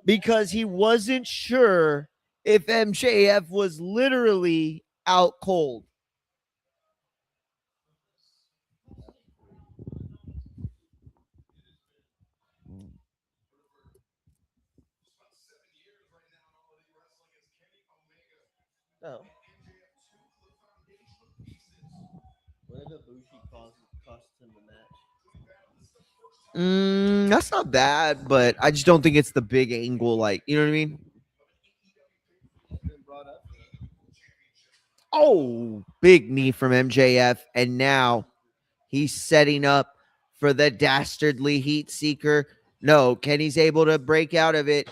because he wasn't sure if MJF was literally out cold. Oh. What if Ibushi costs him the match? That's not bad, but I just don't think it's the big angle. Like, you know what I mean? It's been brought up. Oh, big knee from MJF. And now he's setting up for the dastardly heat seeker. No, Kenny's able to break out of it.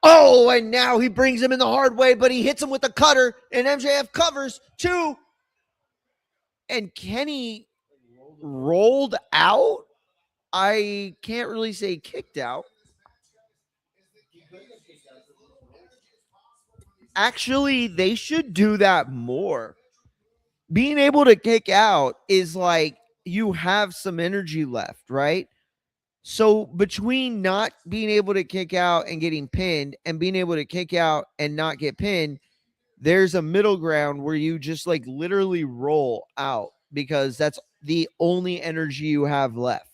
Oh, and now he brings him in the hard way, but he hits him with a cutter, and MJF covers 2. And Kenny rolled out. I can't really say kicked out. Actually, they should do that more. Being able to kick out is like you have some energy left, right? So between not being able to kick out and getting pinned and being able to kick out and not get pinned, there's a middle ground where you just like literally roll out because that's the only energy you have left.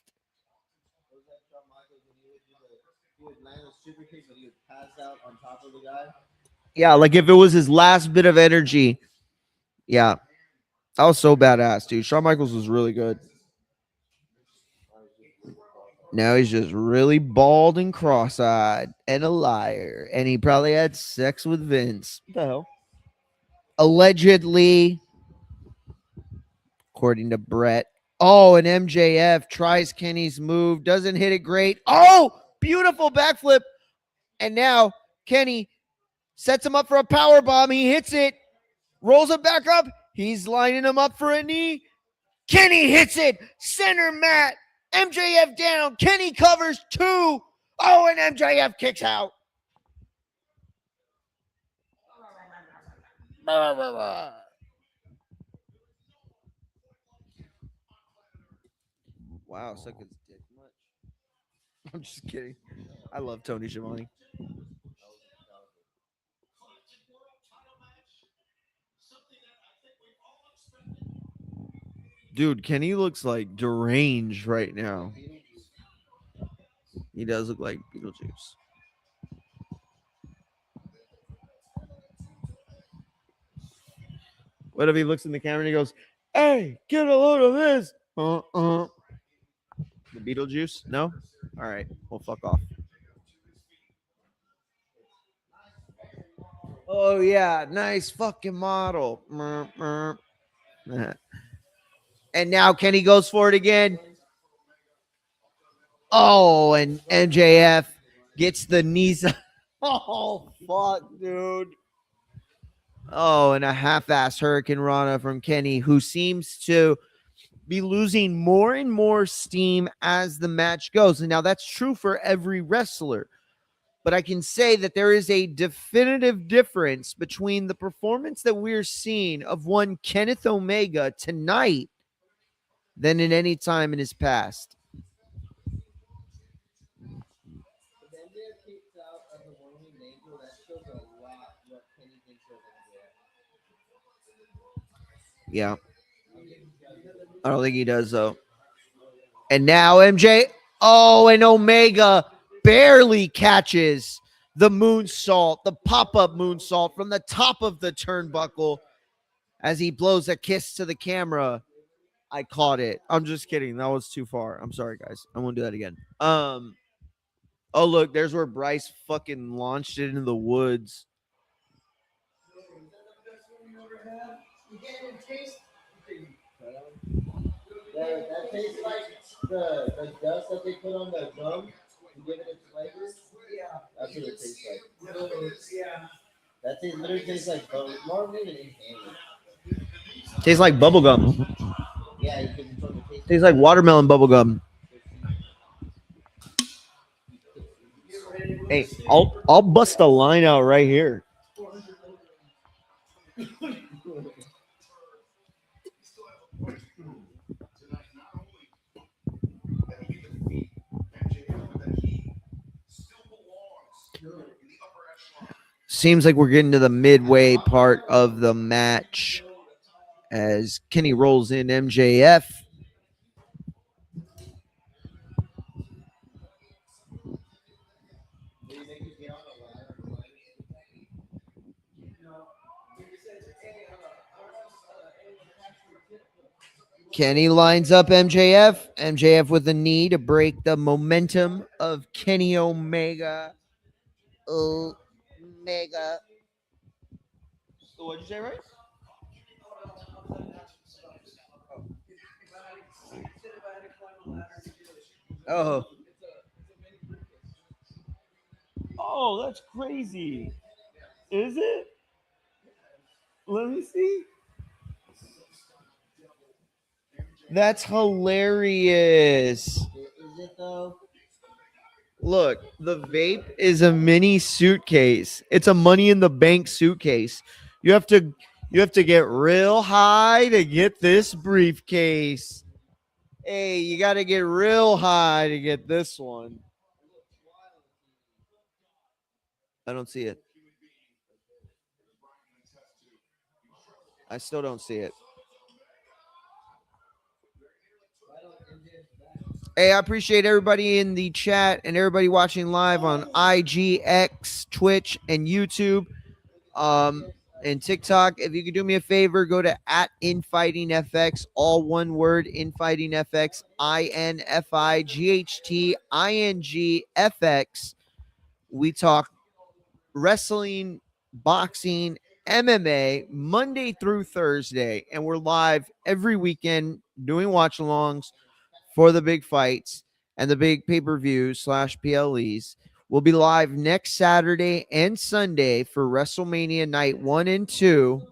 Yeah, like if it was his last bit of energy. Yeah. That was so badass, dude. Shawn Michaels was really good. Now he's just really bald and cross-eyed and a liar. And he probably had sex with Vince. What the hell? Allegedly, according to Brett. Oh, and MJF tries Kenny's move. Doesn't hit it great. Oh, beautiful backflip. And now Kenny sets him up for a power bomb. He hits it. Rolls him back up. He's lining him up for a knee. Kenny hits it. Center mat. MJF down. Kenny covers 2. Oh, and MJF kicks out. Wow, suck his dick much. I'm just kidding. I love Tony Schiavone. Dude, Kenny looks like deranged right now. He does look like Beetlejuice. What if he looks in the camera and he goes, "Hey, get a load of this." The Beetlejuice? No? All right. Well, fuck off. Oh, yeah. Nice fucking model. And now Kenny goes for it again. Oh, and MJF gets the knees. Oh, fuck, dude. Oh, and a half-ass Hurricane Rana from Kenny, who seems to be losing more and more steam as the match goes. And now that's true for every wrestler. But I can say that there is a definitive difference between the performance that we're seeing of one Kenneth Omega tonight than in any time in his past. Yeah. I don't think he does, though. And now MJ. Oh, and Omega barely catches the moonsault, the pop-up moonsault from the top of the turnbuckle as he blows a kiss to the camera. I caught it. I'm just kidding. That was too far. I'm sorry, guys. I won't do that again. Oh, look, there's where Bryce fucking launched it into the woods. That tastes like the dust that they put on the gum to give it its flavor. Yeah. That's what it tastes like. Yeah. That literally tastes like bubble. More even inhaling. Tastes like bubble gum. Yeah, you can totally taste Tastes like watermelon bubble gum. Hey, I'll bust a line out right here. Seems like we're getting to the midway part of the match as Kenny rolls in MJF. Kenny lines up MJF. MJF with a knee to break the momentum of Kenny Omega. Omega. What'd you say, right? Oh. Oh, that's crazy. Is it? Let me see. That's hilarious. Is it though? Look, the vape is a mini suitcase. It's a money in the bank suitcase. You have to get real high to get this briefcase. Hey, you got to get real high to get this one. I don't see it. I still don't see it. Hey, I appreciate everybody in the chat and everybody watching live on IGX, Twitch, and YouTube, and TikTok. If you could do me a favor, go to @InfightingFX, all one word, InfightingFX, INFIGHTINGFX. We talk wrestling, boxing, MMA Monday through Thursday, and we're live every weekend doing watch-alongs for the big fights and the big pay-per-views / PLEs. We'll be live next Saturday and Sunday for WrestleMania Night 1 and 2.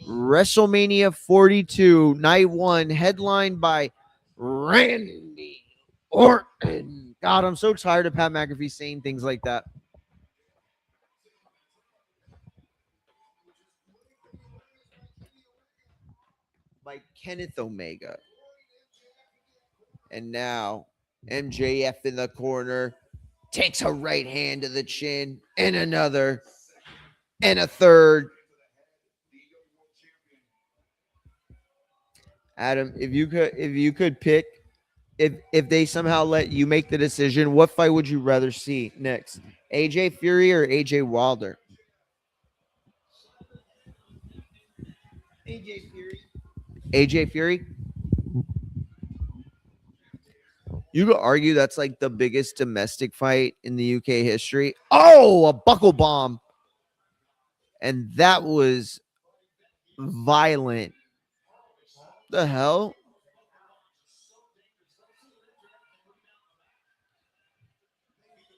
WrestleMania 42 Night 1, headlined by Randy Orton. God, I'm so tired of Pat McAfee saying things like that. By Kenneth Omega. And now MJF in the corner takes a right hand to the chin and another and a third. Adam, if you could pick, if they somehow let you make the decision, what fight would you rather see next? AJ Fury or AJ Wilder? AJ Fury. AJ Fury? You could argue that's like the biggest domestic fight in the UK history. Oh, a buckle bomb. And that was violent. The hell?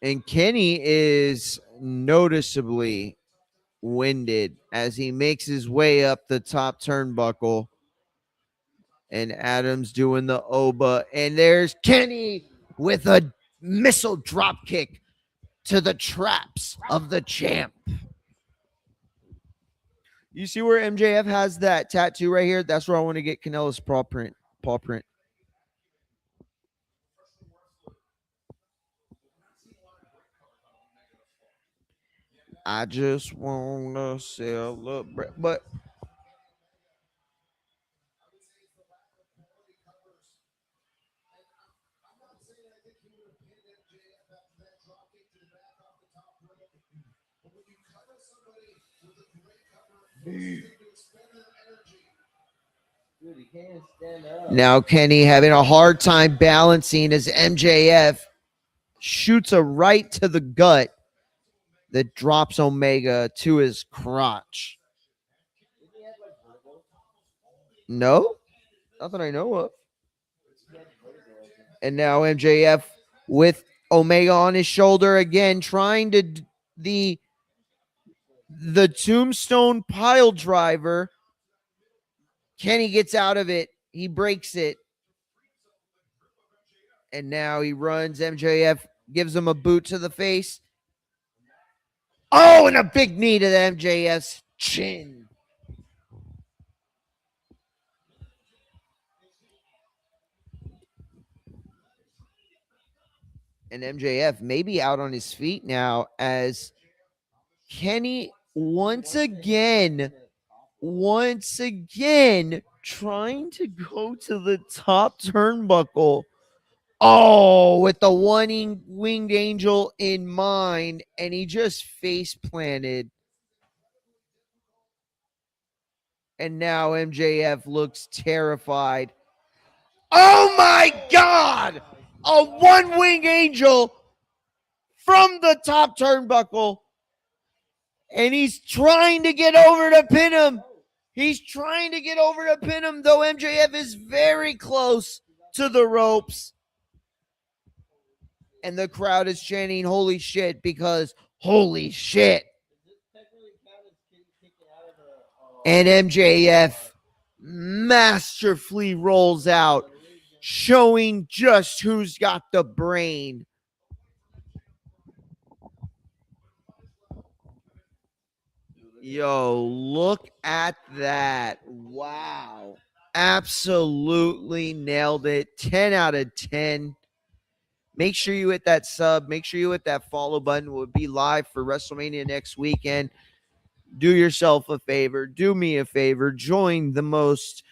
And Kenny is noticeably winded as he makes his way up the top turnbuckle. And Adams doing the Oba. And there's Kenny with a missile drop kick to the traps of the champ. You see where MJF has that tattoo right here? That's where I want to get Canelo's paw print. I just want to celebrate. But now Kenny having a hard time balancing as MJF shoots a right to the gut that drops Omega to his crotch. No, not that I know of. And now MJF with Omega on his shoulder again, trying to the tombstone pile driver. Kenny gets out of it. He breaks it. And now he runs. MJF gives him a boot to the face. Oh, and a big knee to the MJF's chin. And MJF may be out on his feet now as Kenny once again trying to go to the top turnbuckle. Oh, with the winged angel in mind, and he just face planted. And now MJF looks terrified. Oh my God! A one-winged angel from the top turnbuckle. And he's trying to get over to pin him. He's trying to get over to pin him, though MJF is very close to the ropes. And the crowd is chanting, holy shit, because holy shit. And MJF masterfully rolls out, showing just who's got the brain. Yo, look at that. Wow. Absolutely nailed it. 10 out of 10. Make sure you hit that sub. Make sure you hit that follow button. We'll be live for WrestleMania next weekend. Do yourself a favor. Do me a favor. Join the most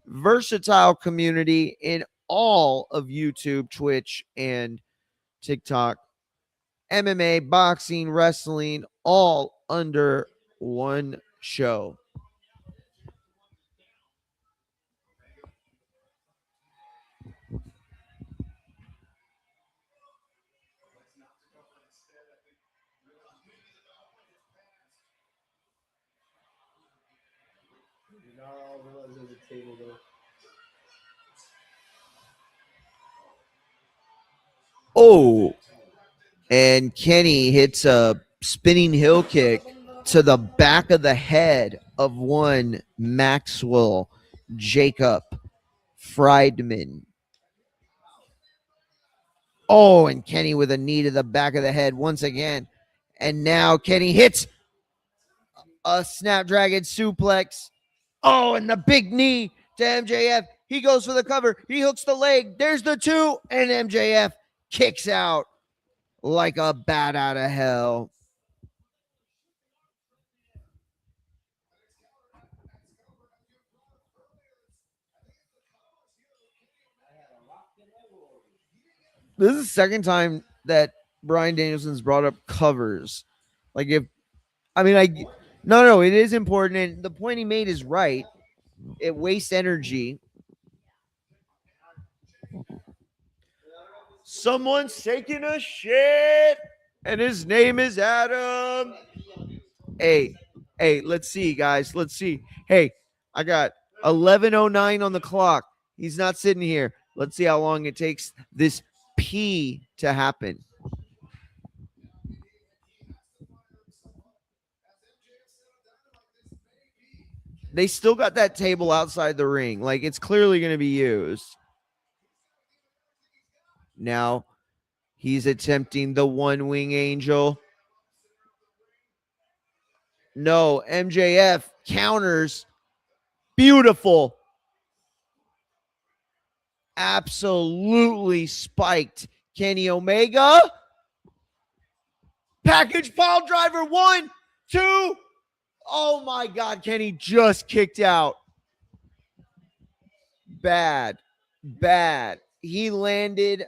versatile community in all of YouTube, Twitch, and TikTok. MMA, boxing, wrestling, all under one show. Oh, and Kenny hits a spinning heel kick to the back of the head of one Maxwell Jacob Friedman. Oh, and Kenny with a knee to the back of the head once again. And now Kenny hits a Snapdragon suplex. Oh, and the big knee to MJF. He goes for the cover. He hooks the leg. There's the two. And MJF kicks out like a bat out of hell. This is the second time that Bryan Danielson's brought up covers. Like if, I mean, no, it is important. And the point he made is right. It wastes energy. Someone's taking a shit, and his name is Adam. Hey, let's see, guys. Let's see. Hey, I got 11:09 on the clock. He's not sitting here. Let's see how long it takes this pee to happen. They still got that table outside the ring. Like, it's clearly going to be used. Now, he's attempting the one wing angel. No, MJF counters. Beautiful. Absolutely spiked. Kenny Omega. Package pile driver. 1, 2. Oh my God. Kenny just kicked out. Bad. He landed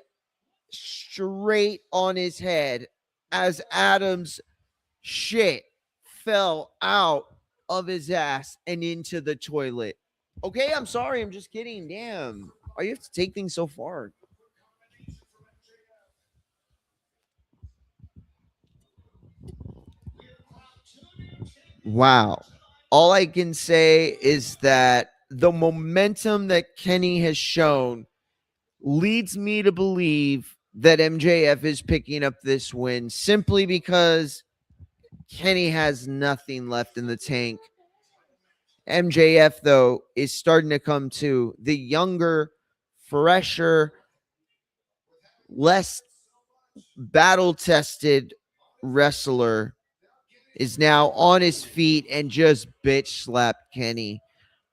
straight on his head as Adam's shit fell out of his ass and into the toilet. Okay, I'm sorry. I'm just kidding. Damn. Why you have to take things so far? Wow. All I can say is that the momentum that Kenny has shown leads me to believe that MJF is picking up this win simply because Kenny has nothing left in the tank. MJF, though, is starting to come to. The younger, fresher, less battle-tested wrestler is now on his feet and just bitch slapped Kenny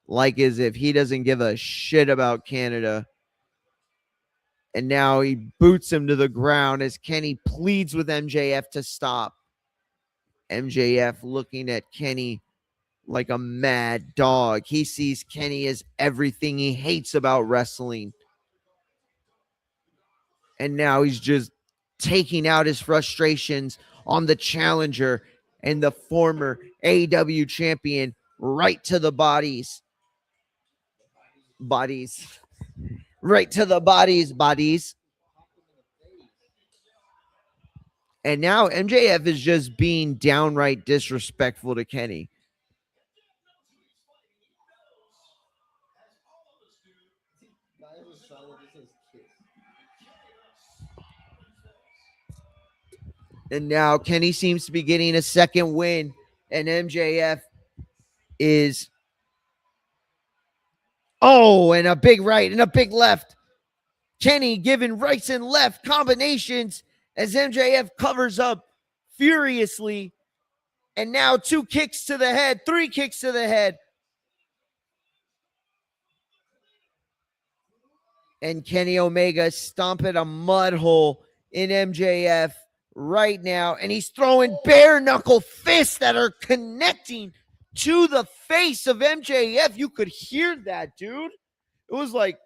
like as if he doesn't give a shit about Canada. And now he boots him to the ground as Kenny pleads with MJF to stop. MJF looking at Kenny like a mad dog. He sees Kenny as everything he hates about wrestling. And now he's just taking out his frustrations on the challenger and the former AEW champion right to the bodies. Right to the bodies. And now MJF is just being downright disrespectful to Kenny. And now Kenny seems to be getting a second win, and MJF is, and a big right and a big left. Kenny giving rights and left combinations as MJF covers up furiously. And now 2 kicks to the head, 3 kicks to the head. And Kenny Omega stomping a mud hole in MJF right now. And he's throwing bare knuckle fists that are connecting to the face of MJF. You could hear that, dude. It was like,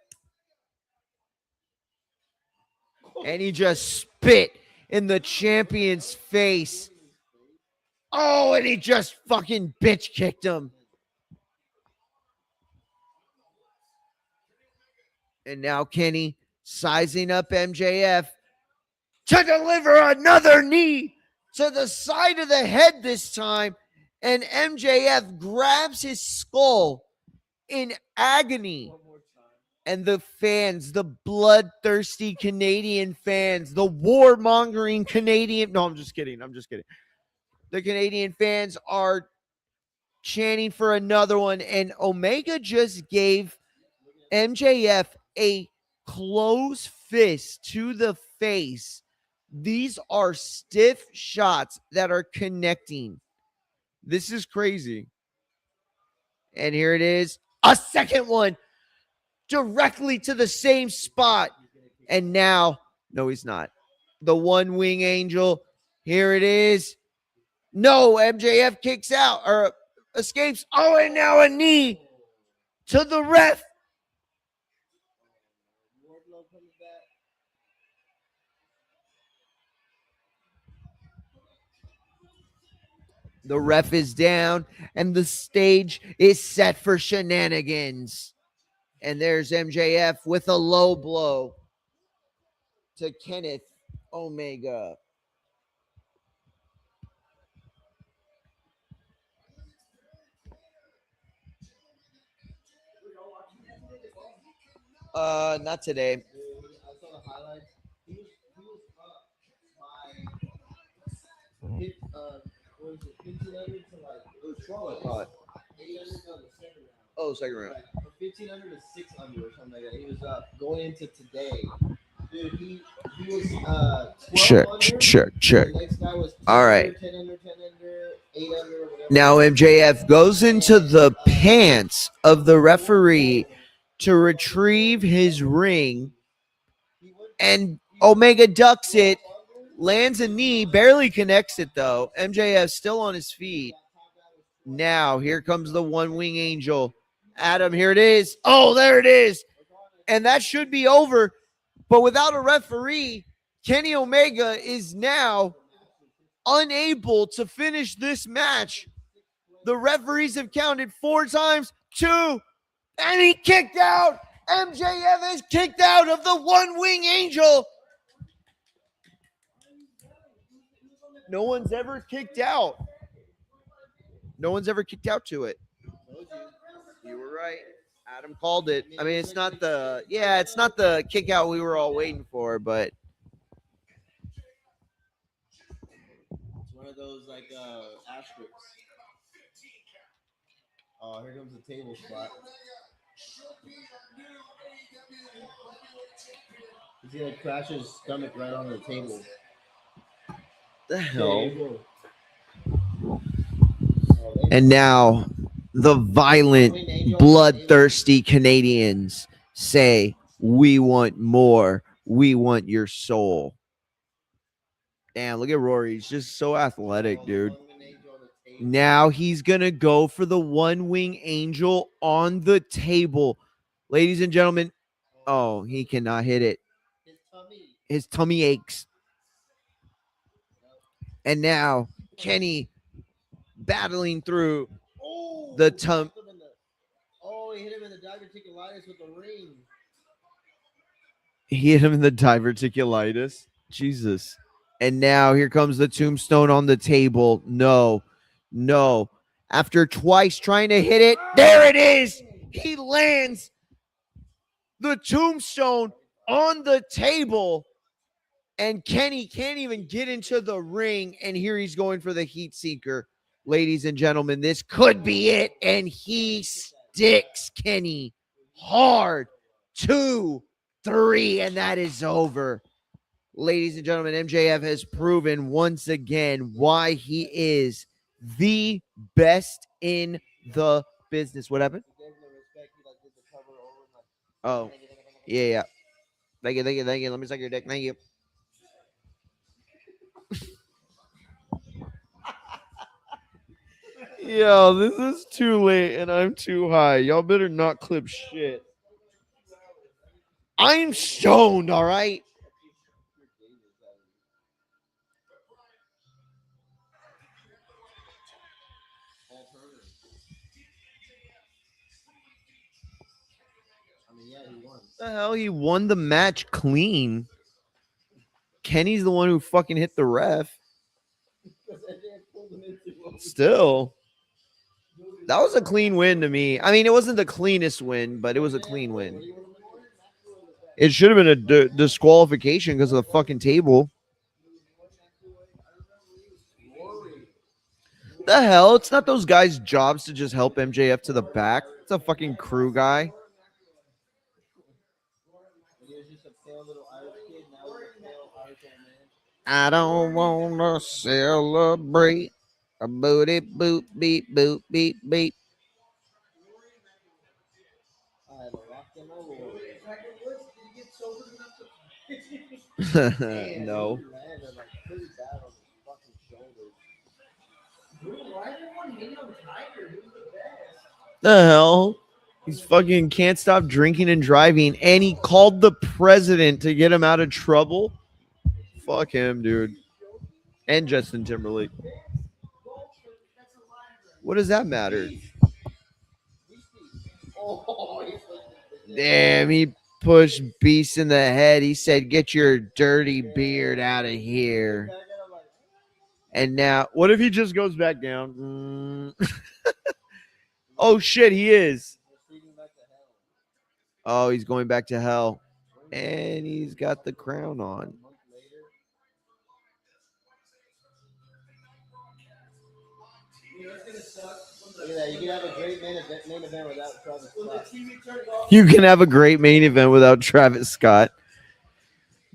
and he just spit in the champion's face. Oh, and he just fucking bitch kicked him. And now Kenny sizing up MJF to deliver another knee to the side of the head this time. And MJF grabs his skull in agony. And the fans, the bloodthirsty Canadian fans, the warmongering Canadian. No, I'm just kidding. The Canadian fans are chanting for another one. And Omega just gave MJF a closed fist to the face. These are stiff shots that are connecting. This is crazy. And here it is. A second one directly to the same spot. And now, no, he's not. The one wing angel. Here it is. No, MJF kicks out or escapes. Oh, and now a knee to the ref. The ref is down, and the stage is set for shenanigans. And there's MJF with a low blow to Kenneth Omega. Not today. I saw the highlights. He was up by what was it, 1,500 to like it was 12, I thought. 800 on the second round. Oh, second round. Like, from 1,500 to 600 or something like that. He was up going into today. Dude, he was 12 under. Sure. The next guy was 10 All right. under, 10 under, 10 under, 8 under, or whatever. Now MJF goes into the pants of the referee to retrieve his ring, and Omega ducks it, lands a knee, barely connects it though. MJF still on his feet. Now here comes the one wing angel. Adam, here it is. Oh, there it is. And that should be over. But without a referee, Kenny Omega is now unable to finish this match. The referees have counted 4 times, 2, and he kicked out. MJF is kicked out of the one wing angel. No one's ever kicked out. No one's ever kicked out to it. You were right. Adam called it. I mean, it's not the kick out we were all waiting for, but It's one of those like asterisks. Oh, here comes the table spot. He's gonna crash his stomach right on the table. the There hell. you go. And now the violent, bloodthirsty Canadians say, "We want more. We want your soul." Damn, look at Rory. He's just so athletic, dude. Now he's going to go for the one wing angel on the table. Ladies and gentlemen, oh, he cannot hit it. His tummy aches. And now Kenny battling through the tum. Oh, he hit him in the diverticulitis with the ring. He hit him in the diverticulitis. Jesus. And now here comes the tombstone on the table. No. After twice trying to hit it, there it is. He lands the tombstone on the table. And Kenny can't even get into the ring. And here he's going for the heat seeker. Ladies and gentlemen, this could be it. And he sticks Kenny hard. 2, 3, and that is over. Ladies and gentlemen, MJF has proven once again why he is the best in the business. What happened? Oh, yeah. Thank you. Let me suck your dick. Thank you. Yo, this is too late and I'm too high. Y'all better not clip shit. I'm stoned, all right? The hell, he won the match clean. Kenny's the one who fucking hit the ref. Still, that was a clean win to me. I mean, it wasn't the cleanest win, but it was a clean win. It should have been a disqualification because of the fucking table. The hell? It's not those guys' jobs to just help MJF to the back. It's a fucking crew guy. I don't want to celebrate. A booty boop beep boop beep beep. No. The hell? He's fucking can't stop drinking and driving, and he called the president to get him out of trouble. Fuck him, dude. And Justin Timberlake. What does that matter? Damn, he pushed Beast in the head. He said, "Get your dirty beard out of here." And now, what if he just goes back down? Oh, shit, he is. Oh, he's going back to hell. And he's got the crown on. You can have a great main event without Travis Scott. You can have a great main event without Travis Scott.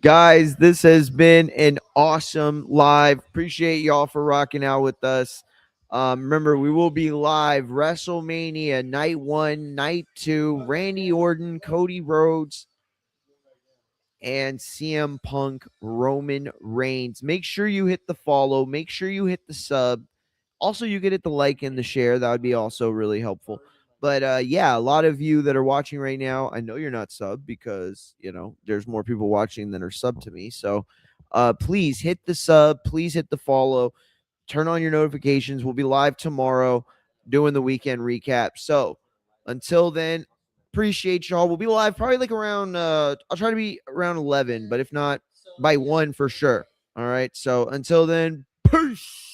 Guys, this has been an awesome live. Appreciate y'all for rocking out with us. Remember, we will be live WrestleMania Night 1, Night 2, Randy Orton, Cody Rhodes, and CM Punk, Roman Reigns. Make sure you hit the follow. Make sure you hit the sub. Also, you could hit the like and the share. That would be also really helpful. But yeah, a lot of you that are watching right now, I know you're not sub because, there's more people watching than are sub to me. So please hit the sub. Please hit the follow. Turn on your notifications. We'll be live tomorrow doing the weekend recap. So until then, appreciate y'all. We'll be live probably like around, I'll try to be around 11, but if not, by 1 for sure. All right. So until then, peace.